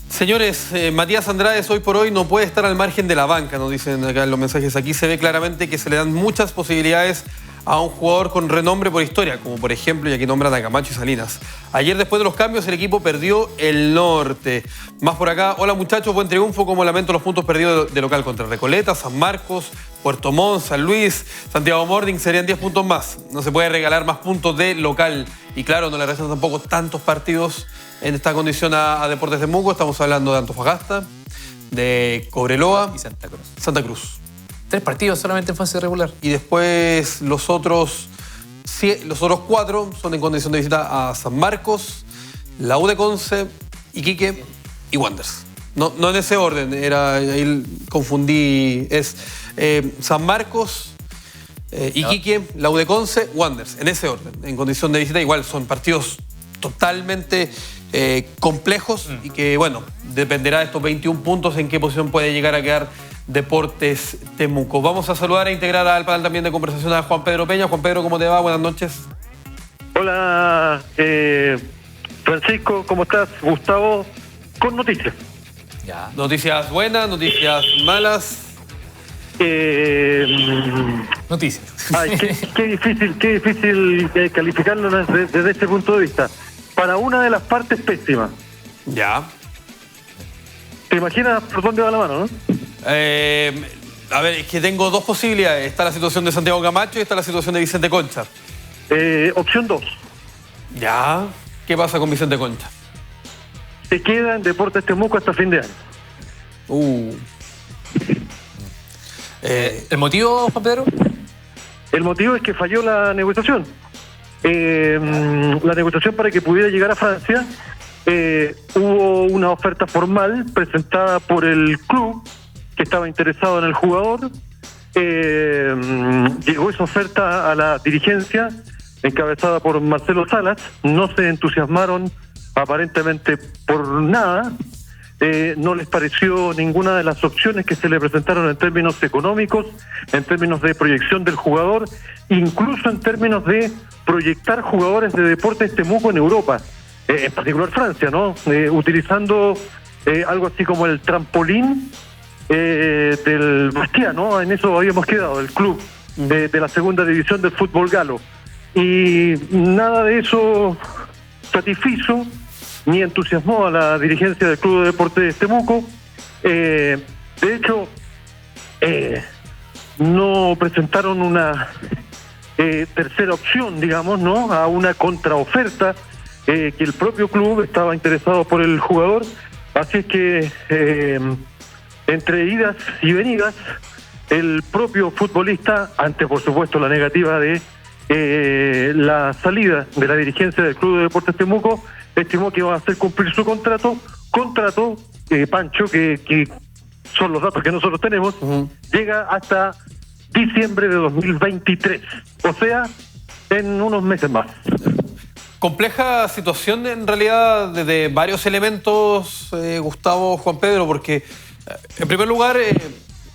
Señores, Matías Andrade hoy por hoy no puede estar al margen de la banca, nos dicen acá en los mensajes. Aquí se ve claramente que se le dan muchas posibilidades a un jugador con renombre por historia, como por ejemplo, y aquí nombran a Camacho y Salinas. Ayer, después de los cambios, el equipo perdió el norte. Más por acá, hola muchachos, buen triunfo, como lamento los puntos perdidos de local contra Recoleta, San Marcos, Puerto Montt, San Luis, Santiago Morning, serían 10 puntos más. No se puede regalar más puntos de local. Y claro, no le restan tampoco tantos partidos en esta condición a Deportes Temuco. Estamos hablando de Antofagasta, de Cobreloa Y Santa Cruz. Santa Cruz. 3 partidos solamente en fase regular. Y después los otros 4 son en condición de visita a San Marcos, la U de Conce, Iquique y Wanderers. No en ese orden, ahí confundí. Es San Marcos, Iquique, la U de Conce, Wanderers. En ese orden, en condición de visita. Igual son partidos totalmente complejos y que, bueno, dependerá de estos 21 puntos en qué posición puede llegar a quedar Deportes Temuco. Vamos a saludar e integrar al panel también de conversación a Juan Pedro Peña. Juan Pedro, ¿cómo te va? Buenas noches. Hola, Francisco, ¿cómo estás? Gustavo, con noticias. Ya. Noticias buenas, noticias malas. Noticias. Ay, qué difícil calificarlo desde este punto de vista. Para una de las partes, pésima. Ya. ¿Te imaginas por dónde va la mano, no? A ver, es que tengo dos posibilidades. Está la situación de Santiago Camacho y está la situación de Vicente Concha. Opción 2. Ya. ¿Qué pasa con Vicente Concha? Se queda en Deportes Temuco hasta fin de año. ¿El motivo, Juan Pedro? El motivo es que falló la negociación. La negociación para que pudiera llegar a Francia, hubo una oferta formal presentada por el club que estaba interesado en el jugador. Llegó esa oferta a la dirigencia encabezada por Marcelo Salas. No se entusiasmaron aparentemente por nada. No les pareció ninguna de las opciones que se le presentaron en términos económicos, en términos de proyección del jugador, incluso en términos de proyectar jugadores de Deportes Temuco en Europa, en particular Francia, ¿no? Utilizando algo así como el trampolín del Bastia, ¿no? En eso habíamos quedado, el club de la segunda división del fútbol galo. Y nada de eso satisfizo ni entusiasmó a la dirigencia del Club de Deportes Temuco. De hecho, no presentaron una tercera opción, digamos, ¿no? A una contraoferta que el propio club estaba interesado por el jugador. Así es que entre idas y venidas, el propio futbolista, ante por supuesto la negativa de la salida de la dirigencia del Club de Deportes Temuco, estimó que iba a hacer cumplir su contrato, Pancho, que son los datos que nosotros tenemos, llega hasta diciembre de 2023, o sea, en unos meses más. Compleja situación en realidad de varios elementos, Gustavo, Juan Pedro, porque en primer lugar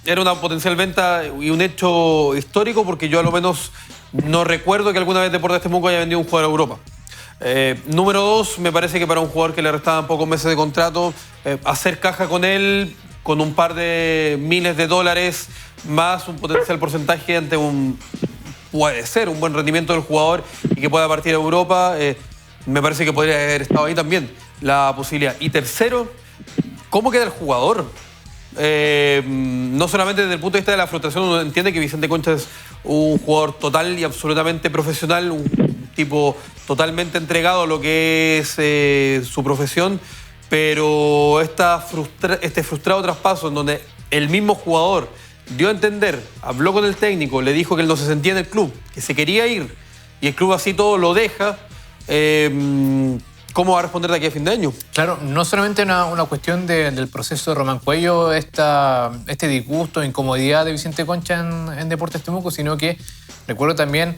era una potencial venta y un hecho histórico, porque yo a lo menos no recuerdo que alguna vez Deportes Temuco haya vendido un jugador a Europa. Número 2, me parece que para un jugador que le restaban pocos meses de contrato, hacer caja con él con un par de miles de dólares más un potencial porcentaje ante puede ser un buen rendimiento del jugador y que pueda partir a Europa, me parece que podría haber estado ahí también la posibilidad. Y tercero, ¿cómo queda el jugador? No solamente desde el punto de vista de la frustración, uno entiende que Vicente Concha es un jugador total y absolutamente profesional, un tipo totalmente entregado a lo que es su profesión, pero este frustrado traspaso en donde el mismo jugador dio a entender, habló con el técnico, le dijo que él no se sentía en el club, que se quería ir, y el club así todo lo deja, ¿cómo va a responder de aquí a fin de año? Claro, no solamente una cuestión del proceso de Román Cuello, este disgusto, incomodidad de Vicente Concha en Deportes Temuco, sino que recuerdo también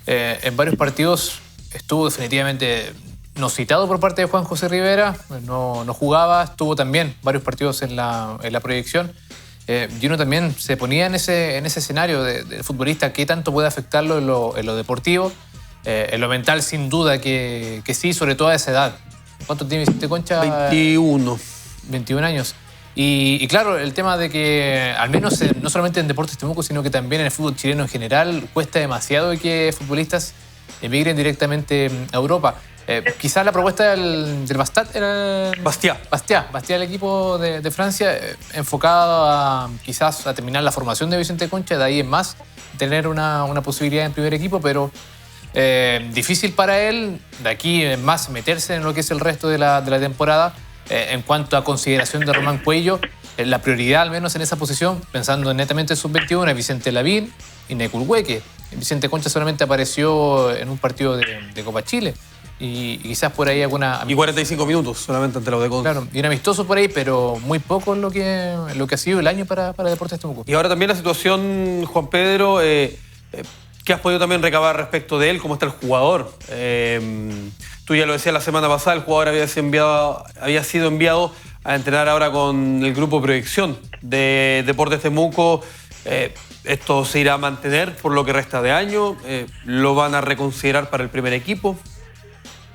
en varios partidos estuvo definitivamente no citado por parte de Juan José Rivera, no jugaba, estuvo también varios partidos en la proyección. Y uno también se ponía en ese escenario de futbolista, qué tanto puede afectarlo en lo deportivo, en lo mental sin duda que sí, sobre todo a esa edad. ¿Cuánto tiene Vicente Concha? 21 años. Y claro, el tema de que, al menos no solamente en Deportes Temuco, sino que también en el fútbol chileno en general, cuesta demasiado que futbolistas emigren directamente a Europa. Quizás la propuesta del Bastat era... Bastia, el equipo de Francia, enfocado quizás a terminar la formación de Vicente Concha, de ahí en más, tener una posibilidad en primer equipo, pero difícil para él, de aquí en más, meterse en lo que es el resto de la temporada. En cuanto a consideración de Román Cuello, la prioridad al menos en esa posición, pensando netamente en sub-21, es Vicente Lavín y Neculhueque. Vicente Concha solamente apareció en un partido de Copa Chile y quizás por ahí alguna... Y 45 minutos solamente ante la UDECON. Claro, y un amistoso por ahí, pero muy poco en lo que ha sido el año para Deportes Temuco. Y ahora también la situación, Juan Pedro, ¿qué has podido también recabar respecto de él? ¿Cómo está el jugador? Tú ya lo decías la semana pasada, el jugador había sido enviado a entrenar ahora con el grupo de proyección de Deportes Temuco. ¿Esto se irá a mantener por lo que resta de año? ¿Lo van a reconsiderar para el primer equipo?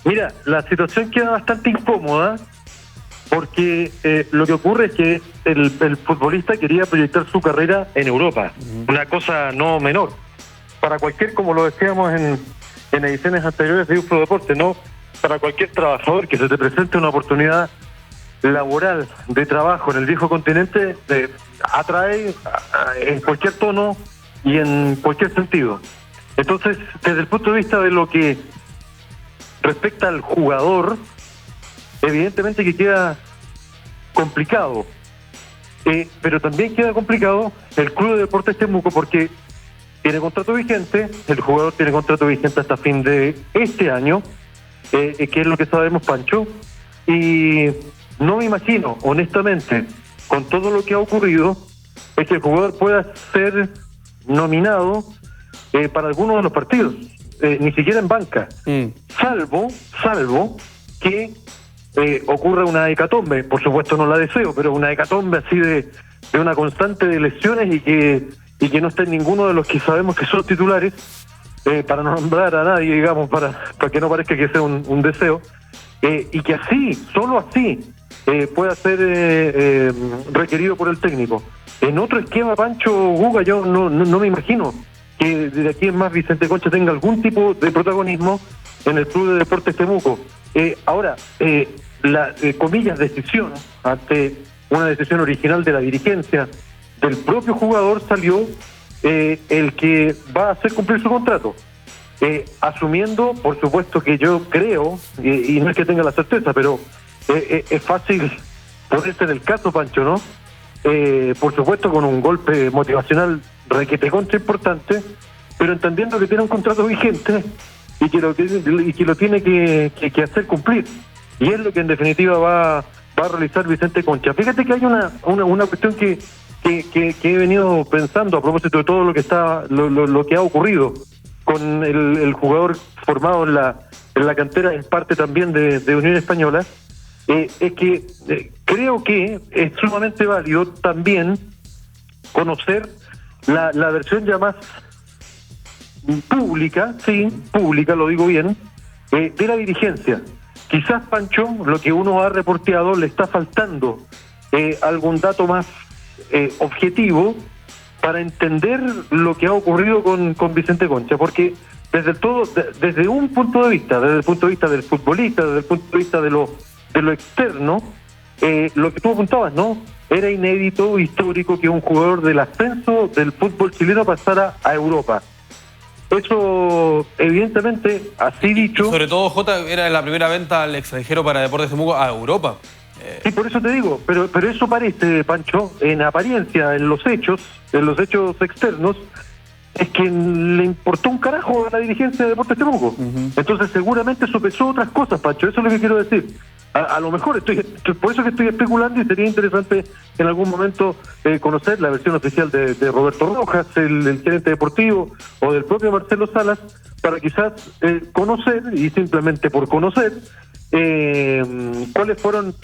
Mira, la situación queda bastante incómoda porque lo que ocurre es que el futbolista quería proyectar su carrera en Europa. Una cosa no menor. Para cualquier, como lo decíamos en ediciones anteriores de UFRO Deporte, ¿no? Para cualquier trabajador que se te presente una oportunidad laboral de trabajo en el viejo continente, atrae en cualquier tono y en cualquier sentido. Entonces, desde el punto de vista de lo que respecta al jugador, evidentemente que queda complicado. Pero también queda complicado el Club de Deportes Temuco porque tiene contrato vigente, el jugador tiene contrato vigente hasta fin de este año, que es lo que sabemos, Pancho, y no me imagino, honestamente, con todo lo que ha ocurrido, es que el jugador pueda ser nominado para alguno de los partidos, ni siquiera en banca, salvo que ocurra una hecatombe. Por supuesto no la deseo, pero una hecatombe así de una constante de lesiones y que no esté ninguno de los que sabemos que son titulares, para no nombrar a nadie, digamos, para que no parezca que sea un deseo, y que así, solo así, pueda ser requerido por el técnico. En otro esquema, Pancho, Guga, yo no me imagino que de aquí en más Vicente Concha tenga algún tipo de protagonismo en el Club de Deportes Temuco. Ahora, la comillas decisión, ante una decisión original de la dirigencia, del propio jugador salió el que va a hacer cumplir su contrato, asumiendo, por supuesto, que yo creo, y no es que tenga la certeza, pero es fácil ponerse en el caso, Pancho, ¿no? Por supuesto con un golpe motivacional requete contra importante, pero entendiendo que tiene un contrato vigente y que lo tiene que hacer cumplir, y es lo que en definitiva va a realizar Vicente Concha. Fíjate que hay una cuestión que he venido pensando a propósito de todo lo que ha ocurrido con el jugador formado en la cantera, en parte también de Unión Española, es que creo que es sumamente válido también conocer la versión ya más pública, lo digo bien, de la dirigencia. Quizás, Pancho, lo que uno ha reporteado le está faltando algún dato más objetivo para entender lo que ha ocurrido con Vicente Concha, porque desde un punto de vista, desde el punto de vista del futbolista, desde el punto de vista de lo externo, lo que tú apuntabas, ¿no? Era inédito, histórico, que un jugador del ascenso del fútbol chileno pasara a Europa. Eso, evidentemente, así dicho... Y sobre todo, Jota, era la primera venta al extranjero para Deportes Temuco a Europa. Sí, por eso te digo, pero eso parece, Pancho, en apariencia, en los hechos externos, es que le importó un carajo a la dirigencia de Deportes Temuco. Entonces seguramente sopesó otras cosas, Pancho, eso es lo que quiero decir. A lo mejor por eso que estoy especulando, y sería interesante en algún momento conocer la versión oficial de Roberto Rojas, el gerente deportivo, o del propio Marcelo Salas, para quizás conocer, y simplemente por conocer, cuáles fueron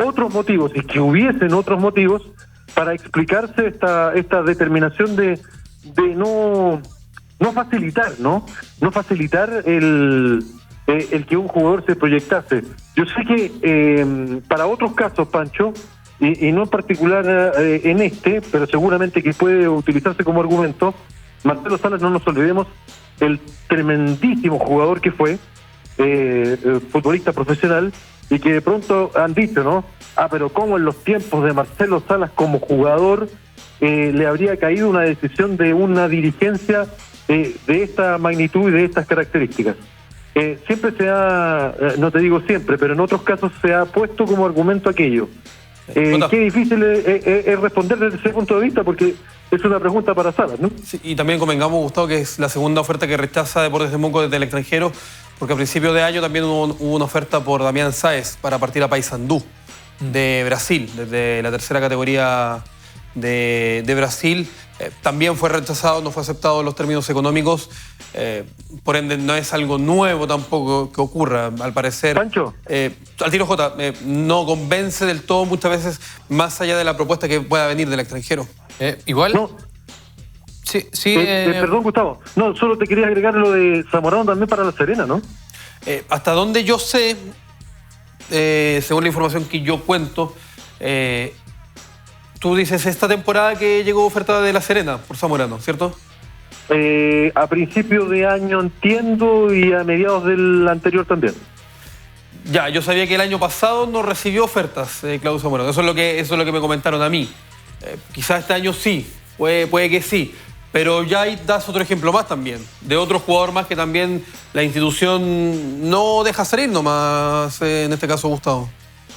otros motivos, y que hubiesen otros motivos para explicarse esta determinación de no facilitar, ¿no? No facilitar el que un jugador se proyectase. Yo sé que para otros casos, Pancho, y no en particular en este, pero seguramente que puede utilizarse como argumento, Marcelo Salas, no nos olvidemos, el tremendísimo jugador que fue, futbolista profesional, y que de pronto han dicho, ¿no? Pero ¿cómo en los tiempos de Marcelo Salas como jugador le habría caído una decisión de una dirigencia de esta magnitud y de estas características? Siempre se ha, no te digo siempre, pero en otros casos se ha puesto como argumento aquello. Qué difícil es responder desde ese punto de vista, porque es una pregunta para Salas, ¿no? Sí, y también convengamos, Gustavo, que es la segunda oferta que rechaza Deportes Temuco desde el extranjero, porque a principios de año también hubo una oferta por Damián Sáez para partir a Paysandú de Brasil, desde la tercera categoría de Brasil. También fue rechazado, no fue aceptado en los términos económicos, por ende no es algo nuevo tampoco que ocurra, al parecer. Pancho. Al tiro J, no convence del todo muchas veces, más allá de la propuesta que pueda venir del extranjero. Igual... No. Sí, perdón, Gustavo. No, solo te quería agregar lo de Zamorano también para La Serena, ¿no? Hasta donde yo sé, según la información que yo cuento, tú dices esta temporada que llegó oferta de La Serena por Zamorano, ¿cierto? A principios de año entiendo, y a mediados del anterior también. Ya, yo sabía que el año pasado no recibió ofertas, Claudio Zamorano. Eso es lo que me comentaron a mí. Quizás este año sí, puede que sí. Pero ya ahí das otro ejemplo más también, de otro jugador más que también la institución no deja salir nomás, en este caso Gustavo.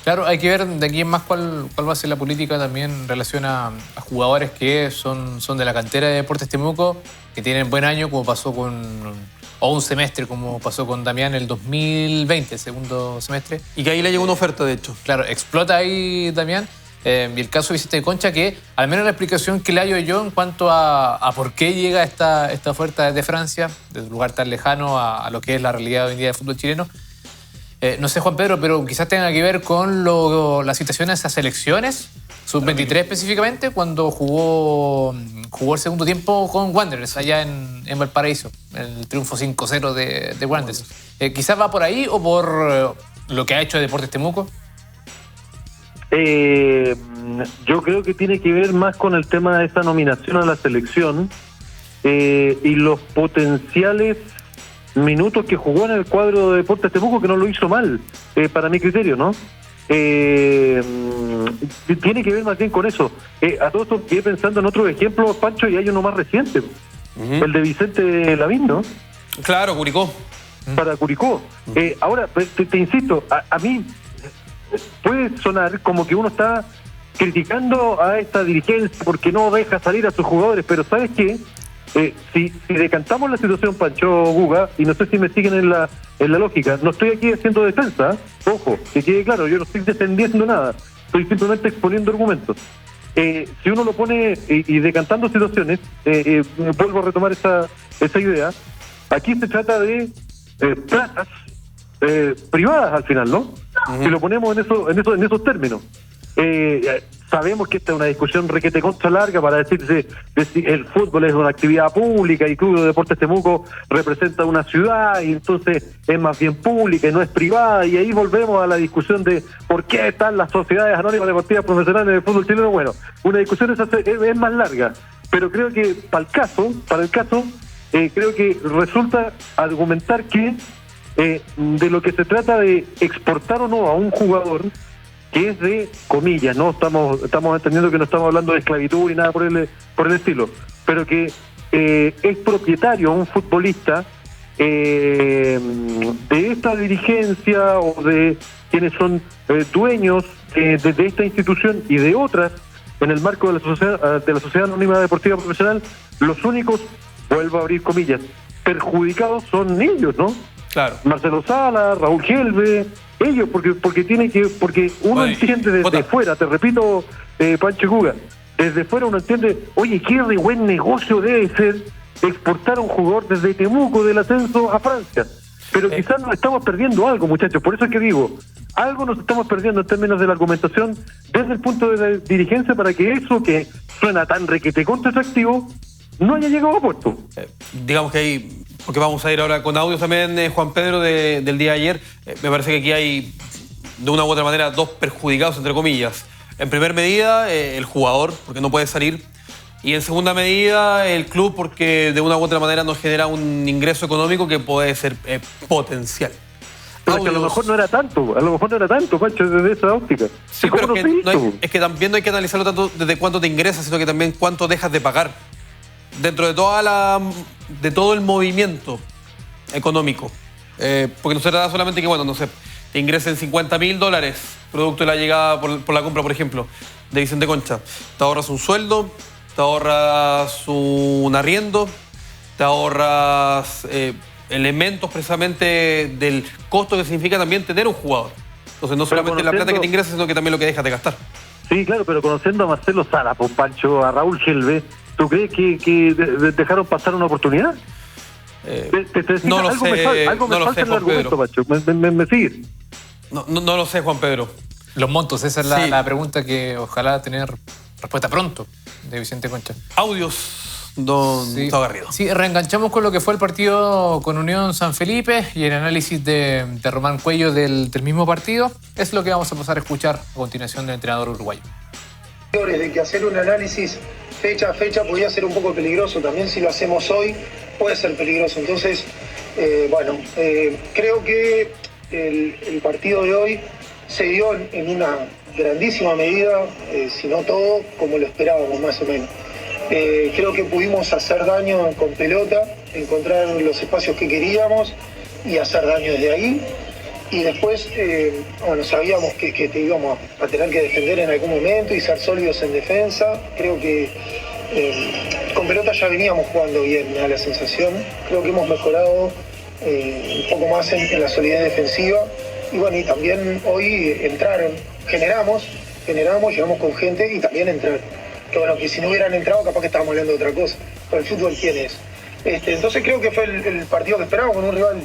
Claro, hay que ver de aquí en más cuál va a ser la política también en relación a jugadores que son de la cantera de Deportes Temuco, que tienen buen año, como pasó o un semestre, como pasó con Damián el 2020, segundo semestre. Y que ahí le llegó una oferta, de hecho. Claro, explota ahí Damián. Y el caso de Vicente Concha, que al menos la explicación que le hallo yo en cuanto a por qué llega esta oferta desde Francia, desde un lugar tan lejano a lo que es la realidad hoy en día del fútbol chileno. No sé, Juan Pedro, pero quizás tenga que ver con la situación de esas selecciones, sub-23 específicamente, cuando jugó el segundo tiempo con Wanderers allá en Valparaíso, el triunfo 5-0 de Wanderers. Quizás va por ahí o por lo que ha hecho Deportes Temuco. Yo creo que tiene que ver más con el tema de esta nominación a la selección y los potenciales minutos que jugó en el cuadro de Deportes Temuco, que no lo hizo mal, para mi criterio, ¿no? Tiene que ver más bien con eso. A todo esto quedé pensando en otros ejemplos, Pancho, y hay uno más reciente, el de Vicente Lavín, ¿no? Claro, Curicó. Para Curicó. Ahora, te insisto, a mí puede sonar como que uno está criticando a esta dirigencia porque no deja salir a sus jugadores, pero ¿sabes qué? Si decantamos la situación, Pancho, Guga, y no sé si me siguen en la lógica, no estoy aquí haciendo defensa, ojo, que quede claro, yo no estoy defendiendo nada, estoy simplemente exponiendo argumentos. Si uno lo pone y decantando situaciones, vuelvo a retomar esa idea, aquí se trata de plazas privadas al final, ¿no? Si lo ponemos en esos términos. Sabemos que esta es una discusión requete contra larga para decirse si el fútbol es una actividad pública y Club de Deportes Temuco representa una ciudad y entonces es más bien pública y no es privada, y ahí volvemos a la discusión de por qué están las sociedades anónimas deportivas profesionales del fútbol chileno. Bueno, una discusión es más larga, pero creo que para el caso creo que resulta argumentar que de lo que se trata de exportar o no a un jugador que es de comillas, no estamos entendiendo que no estamos hablando de esclavitud ni nada por el estilo, pero que es propietario un futbolista de esta dirigencia o de quienes son dueños de esta institución y de otras en el marco de la Sociedad Anónima Deportiva Profesional. Los únicos, vuelvo a abrir comillas, perjudicados son ellos, ¿no? Claro. Marcelo Sala, Raúl Gelbe, ellos, porque uno entiende desde fuera, te repito, Pancho Guga, desde fuera uno entiende, oye, qué de buen negocio debe ser exportar a un jugador desde Temuco del ascenso a Francia. Pero quizás nos estamos perdiendo algo, muchachos. Por eso es que digo, algo nos estamos perdiendo en términos de la argumentación desde el punto de la dirigencia para que eso que suena tan requete contra atractivo no haya llegado a puerto. Digamos que hay, porque vamos a ir ahora con audios también, Juan Pedro, del día de ayer. Me parece que aquí hay, de una u otra manera, dos perjudicados, entre comillas. En primer medida, el jugador, porque no puede salir. Y en segunda medida, el club, porque de una u otra manera nos genera un ingreso económico que puede ser potencial. Pero es que a lo mejor no era tanto, Pancho, desde esa óptica. Sí, pero es que también no hay que analizarlo tanto desde cuánto te ingresas, sino que también cuánto dejas de pagar. Dentro de todo el movimiento económico. Porque no se trata solamente que, bueno, no sé, te ingresen $50.000 producto de la llegada por la compra, por ejemplo, de Vicente Concha. Te ahorras un sueldo, te ahorras un arriendo, te ahorras elementos precisamente del costo que significa también tener un jugador. Entonces no solamente la plata que te ingresas, sino que también lo que dejas de gastar. Sí, claro, pero conociendo a Marcelo Sala, por Pancho, a Raúl Gelbe, ¿tú crees que dejaron pasar una oportunidad? No lo sé, algo me falta en el argumento, Pancho. ¿Me sigue? No lo sé, Juan Pedro. Los montos, esa es la pregunta que ojalá tener respuesta pronto de Vicente Concha. Audios, don Garrido. Sí, reenganchamos con lo que fue el partido con Unión San Felipe y el análisis de Román Cuello del mismo partido. Es lo que vamos a pasar a escuchar a continuación del entrenador uruguayo. De que hacer un análisis fecha a fecha podría ser un poco peligroso. También si lo hacemos hoy puede ser peligroso. Entonces, creo que el partido de hoy se dio en una grandísima medida, si no todo, como lo esperábamos más o menos. Creo que pudimos hacer daño con pelota, encontrar los espacios que queríamos y hacer daño desde ahí. Y después, sabíamos que íbamos a tener que defender en algún momento y ser sólidos en defensa. Creo que con pelota ya veníamos jugando bien, me da la sensación. Creo que hemos mejorado un poco más en la solidez defensiva. Y bueno, y también hoy entraron, generamos, llegamos con gente y también entraron. Que bueno, que si no hubieran entrado capaz que estábamos hablando de otra cosa. Pero el fútbol tiene eso. Entonces creo que fue el partido que esperábamos con un rival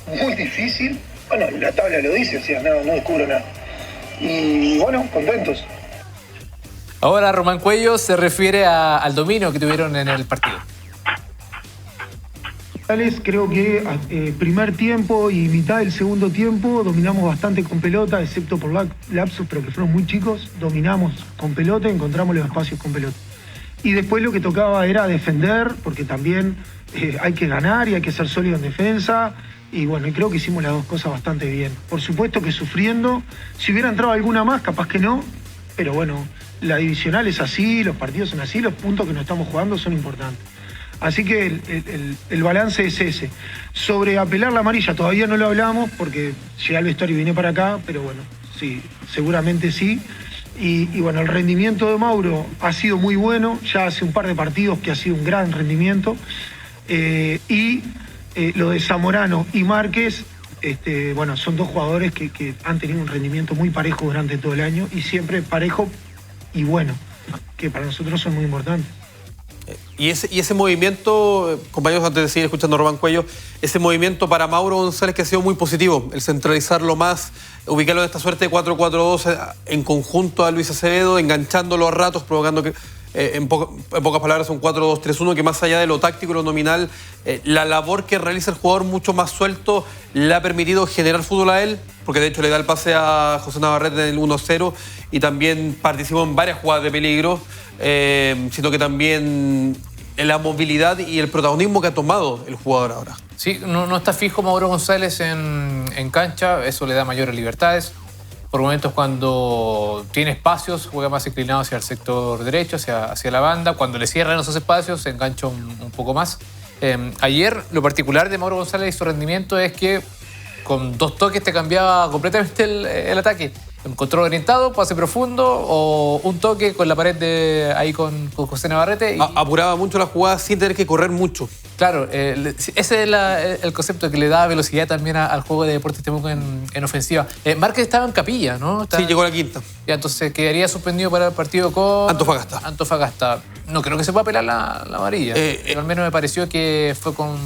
muy difícil. Bueno, la tabla lo dice, o sea, no descubro nada. Y bueno, contentos. Ahora Román Cuello se refiere al dominio que tuvieron en el partido. Creo que primer tiempo y mitad del segundo tiempo dominamos bastante con pelota, excepto por lapsus, pero que fueron muy chicos. Dominamos con pelota, encontramos los espacios con pelota. Y después lo que tocaba era defender, porque también hay que ganar y hay que ser sólido en defensa. Y bueno, y creo que hicimos las dos cosas bastante bien. Por supuesto que sufriendo, si hubiera entrado alguna más, capaz que no, pero bueno, la divisional es así, los partidos son así, los puntos que nos estamos jugando son importantes. Así que el balance es ese. Sobre apelar la amarilla todavía no lo hablamos porque llegué al vestuario y vine para acá, pero bueno, sí, seguramente sí. Y bueno, el rendimiento de Mauro ha sido muy bueno, ya hace un par de partidos que ha sido un gran rendimiento. Lo de Zamorano y Márquez, bueno, son dos jugadores que han tenido un rendimiento muy parejo durante todo el año y siempre parejo y bueno, que para nosotros son muy importantes. Y ese movimiento, compañeros, antes de seguir escuchando a Román Cuello, ese movimiento para Mauro González que ha sido muy positivo, el centralizarlo más, ubicarlo en esta suerte de 4-4-2 en conjunto a Luis Acevedo, enganchándolo a ratos, provocando que, en pocas palabras, un 4-2-3-1, que más allá de lo táctico y lo nominal, la labor que realiza el jugador mucho más suelto le ha permitido generar fútbol a él, porque de hecho le da el pase a José Navarrete en el 1-0 y también participó en varias jugadas de peligro, sino que también en la movilidad y el protagonismo que ha tomado el jugador ahora. Sí, no está fijo Mauro González en cancha, eso le da mayores libertades. Por momentos cuando tiene espacios, juega más inclinado hacia el sector derecho, hacia la banda. Cuando le cierran esos espacios, se engancha un poco más. Ayer, lo particular de Mauro González y su rendimiento es que con dos toques te cambiaba completamente el ataque. Un control orientado, pase profundo o un toque con la pared ahí con José Navarrete. Apuraba mucho la jugada sin tener que correr mucho. Claro, ese es el concepto que le da velocidad también al juego de Deportes Temuco en ofensiva. Márquez estaba en capilla, ¿no? Sí, llegó a la quinta. Ya, entonces quedaría suspendido para el partido con Antofagasta. No creo que se pueda apelar la amarilla. Pero al menos me pareció que fue con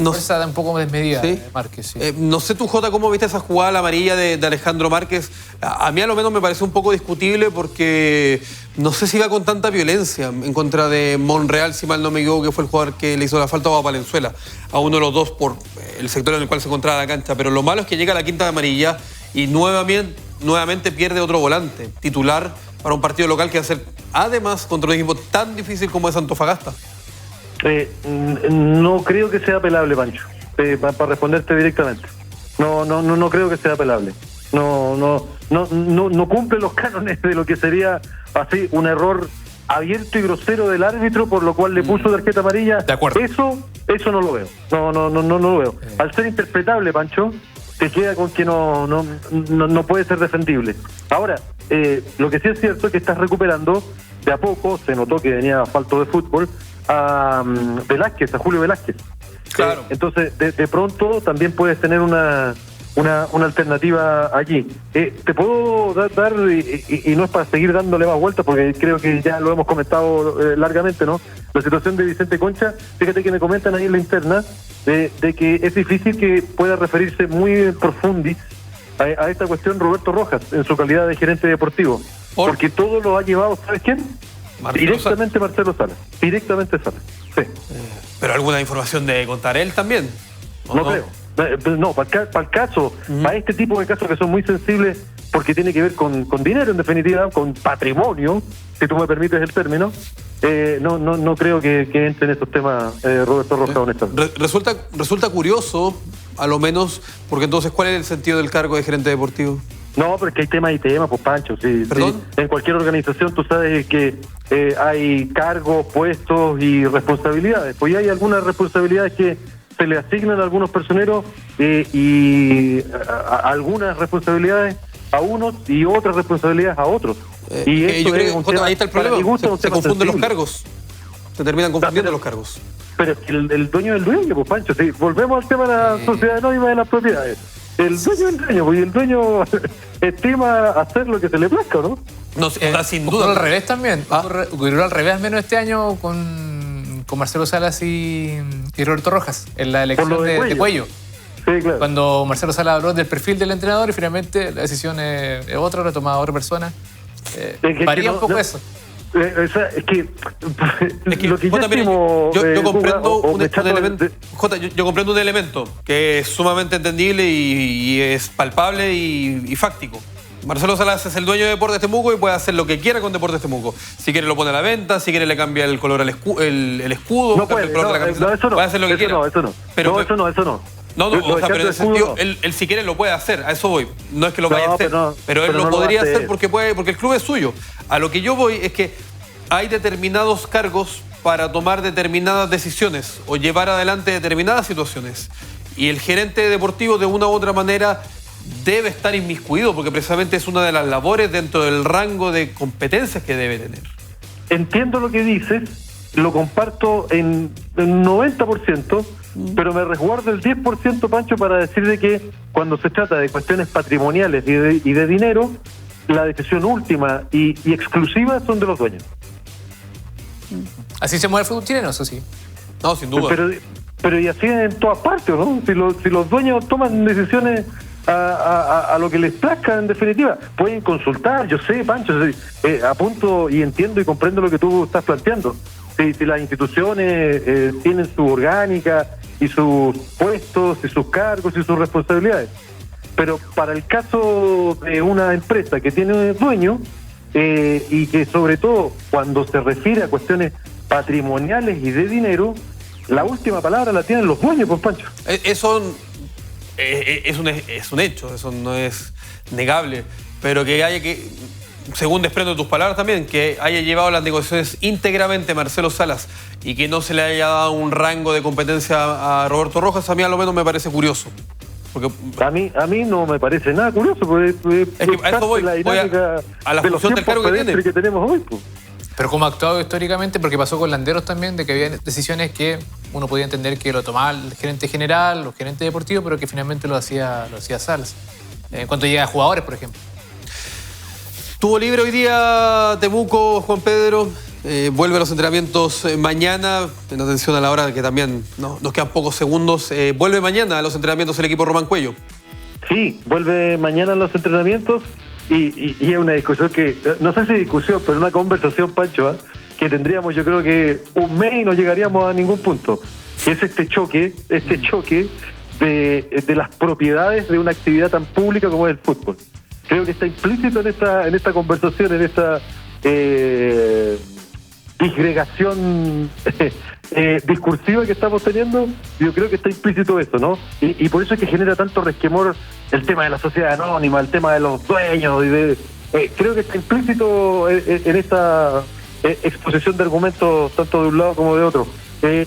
fuerza un poco desmedida, ¿sí? Márquez. Sí. No sé tú, Jota, cómo viste esa jugada a la amarilla de Alejandro Márquez. A mí a lo menos me parece un poco discutible porque no sé si iba con tanta violencia en contra de Monreal, si mal no me equivoco, que fue el jugador que le hizo la falta a Valenzuela, a uno de los dos por el sector en el cual se encontraba la cancha. Pero lo malo es que llega a la quinta amarilla y nuevamente pierde otro volante titular para un partido local que va a ser, además, contra un equipo tan difícil como es Antofagasta. No creo que sea apelable, Pancho, para responderte directamente. No creo que sea apelable. No cumple los cánones de lo que sería así un error abierto y grosero del árbitro, por lo cual le puso tarjeta amarilla. De acuerdo. Eso no lo veo. No lo veo. Al ser interpretable, Pancho, te queda con que no puede ser defendible. Ahora, lo que sí es cierto es que estás recuperando de a poco. Se notó que venía falto de fútbol a Velázquez, a Julio Velázquez. Claro. Entonces, de pronto también puedes tener una alternativa allí. Te puedo dar y no es para seguir dándole más vueltas, porque creo que ya lo hemos comentado largamente, ¿no? La situación de Vicente Concha, fíjate que me comentan ahí en la interna de que es difícil que pueda referirse muy profundis a esta cuestión Roberto Rojas en su calidad de gerente deportivo, porque todo lo ha llevado, ¿sabes quién? Directamente Marcelo Salas. Directamente Salas. Sí. Pero alguna información de contar él también. No creo. No, para el caso, para este tipo de casos que son muy sensibles, porque tiene que ver con dinero, en definitiva, con patrimonio, si tú me permites el término, no creo que entre en estos temas Roberto Rojas, honestamente. Resulta curioso, a lo menos, porque entonces, ¿cuál es el sentido del cargo de gerente deportivo? No, pero es que hay temas y temas, pues, Pancho. Sí, ¿Perdón? Sí. En cualquier organización tú sabes que hay cargos, puestos y responsabilidades. Pues hay algunas responsabilidades que se le asignan a algunos personeros y algunas responsabilidades a unos y otras responsabilidades a otros. Y yo creo que ahí está el problema. Se confunden los cargos. Se terminan confundiendo los cargos. Pero es que el dueño del dueño, pues, Pancho. Sí. Volvemos al tema de la sociedad anónima de las propiedades. El dueño del dueño, pues, y el dueño estima hacer lo que se le plazca, ¿no? No, sin duda. Ocurrió al revés también. Ocurrió al revés, al menos este año, con Marcelo Salas y Roberto Rojas, en la elección de Cuello. Sí, claro. Cuando Marcelo Salas habló del perfil del entrenador y finalmente la decisión es otra, la tomaba otra persona. Varía un poco eso. Es que lo que Jota, yo comprendo un elemento. Jota, yo comprendo un elemento que es sumamente entendible y es palpable y fáctico. Marcelo Salas es el dueño de Deportes Temuco y puede hacer lo que quiera con Deportes Temuco. Si quiere lo pone a la venta, si quiere le cambia el color al el escudo, no puede, el color de la camiseta. Eso no, puede hacer lo que quiera. Eso no. Pero, eso no. No, o sea, pero en ese sentido, él si quiere lo puede hacer, a eso voy. No es que lo vaya a hacer, pero él lo podría hacer porque el club es suyo. A lo que yo voy es que hay determinados cargos para tomar determinadas decisiones o llevar adelante determinadas situaciones. Y el gerente deportivo, de una u otra manera, debe estar inmiscuido porque precisamente es una de las labores dentro del rango de competencias que debe tener. Entiendo lo que dices, lo comparto en 90%, pero me resguardo el 10%, Pancho, para decir de que cuando se trata de cuestiones patrimoniales y de dinero, la decisión última y exclusiva son de los dueños. Así se mueve el fútbol chileno, eso sí. No, sin duda. Pero y así en todas partes, ¿no? Si los dueños toman decisiones a lo que les plazca, en definitiva, pueden consultar. Yo sé, Pancho, apunto y entiendo y comprendo lo que tú estás planteando. Si las instituciones tienen su orgánica y sus puestos y sus cargos y sus responsabilidades, pero para el caso de una empresa que tiene un dueño y que sobre todo cuando se refiere a cuestiones patrimoniales y de dinero, la última palabra la tienen los dueños, pues, Pancho. Eso es un hecho, eso no es negable, pero que haya que, según desprendo de tus palabras también, que haya llevado las negociaciones íntegramente Marcelo Salas y que no se le haya dado un rango de competencia a Roberto Rojas, a mí a lo menos me parece curioso. Porque a mí no me parece nada curioso, porque es que a eso voy a la función del cargo que tenemos hoy, pues. Pero como ha actuado históricamente, porque pasó con Landeros también, de que había decisiones que uno podía entender que lo tomaba el gerente general, los gerentes deportivos, pero que finalmente lo hacía Salas. En cuanto llega a jugadores, por ejemplo. Tuvo libre hoy día Temuco, Juan Pedro, Vuelve a los entrenamientos mañana. Ten atención a la hora que también nos quedan pocos segundos. Vuelve mañana a los entrenamientos el equipo Román Cuello. Sí, vuelve mañana a los entrenamientos y es una discusión que, no sé si discusión, pero una conversación, Pancho, que tendríamos yo creo que un mes y no llegaríamos a ningún punto. Que es este choque de las propiedades de una actividad tan pública como es el fútbol. Creo que está implícito en esta conversación, en esta disgregación discursiva que estamos teniendo. Yo creo que está implícito eso, ¿no? Y por eso es que genera tanto resquemor el tema de la sociedad anónima, el tema de los dueños. Creo que está implícito en esta exposición de argumentos tanto de un lado como de otro.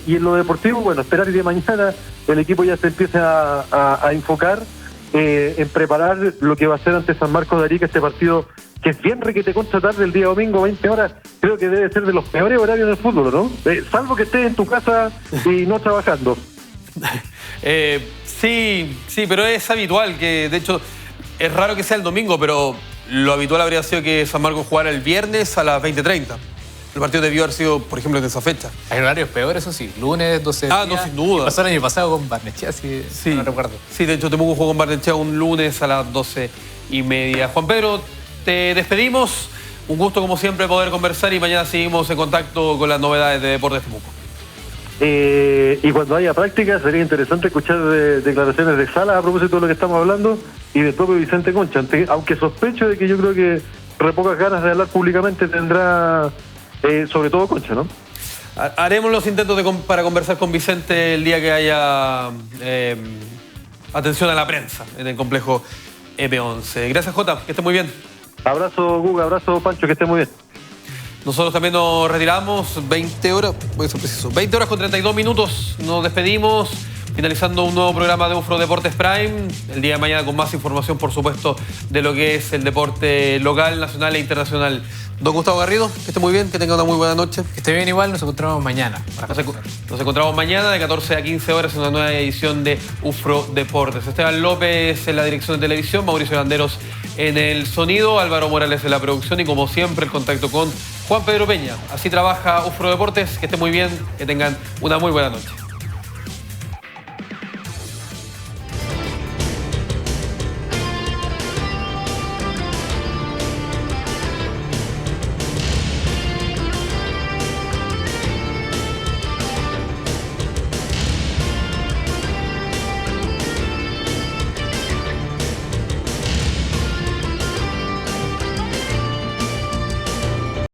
Y en lo deportivo, bueno, esperar que mañana el equipo ya se empiece a enfocar en preparar lo que va a ser ante San Marcos de Arica, este partido que es bien requete contra tarde el día domingo, 20 horas, creo que debe ser de los peores horarios del fútbol, ¿no? Salvo que estés en tu casa y no trabajando. Sí, pero es habitual que, de hecho, es raro que sea el domingo, pero lo habitual habría sido que San Marcos jugara el viernes a las 20:30. El partido debió haber sido, por ejemplo, en esa fecha. Hay horarios peores, eso sí. Lunes, 12 días. No, sin duda. Pasó el año pasado con Barnechea, sí, no recuerdo. Sí, de hecho, Temuco jugó con Barnechea un lunes a las 12:30. Juan Pedro, te despedimos. Un gusto, como siempre, poder conversar y mañana seguimos en contacto con las novedades de Deportes Temuco. Y cuando haya práctica, sería interesante escuchar declaraciones de Salas a propósito de lo que estamos hablando y del propio Vicente Concha. Aunque sospecho de que yo creo que re pocas ganas de hablar públicamente tendrá... sobre todo Concha, ¿no? Haremos los intentos para conversar con Vicente el día que haya atención a la prensa en el complejo M11. Gracias, Jota, que esté muy bien. Abrazo, Guga, abrazo, Pancho, que esté muy bien. Nosotros también nos retiramos, 20 horas, voy a ser preciso, 20 horas con 32 minutos. Nos despedimos, finalizando un nuevo programa de UFRO Deportes Prime. El día de mañana con más información, por supuesto, de lo que es el deporte local, nacional e internacional. Don Gustavo Garrido, que esté muy bien, que tenga una muy buena noche. Que esté bien igual, nos encontramos mañana. Nos encontramos mañana de 14 a 15 horas en una nueva edición de UFRO Deportes. Esteban López en la dirección de televisión, Mauricio Landeros en el sonido, Álvaro Morales en la producción y como siempre el contacto con Juan Pedro Peña. Así trabaja UFRO Deportes, que esté muy bien, que tengan una muy buena noche.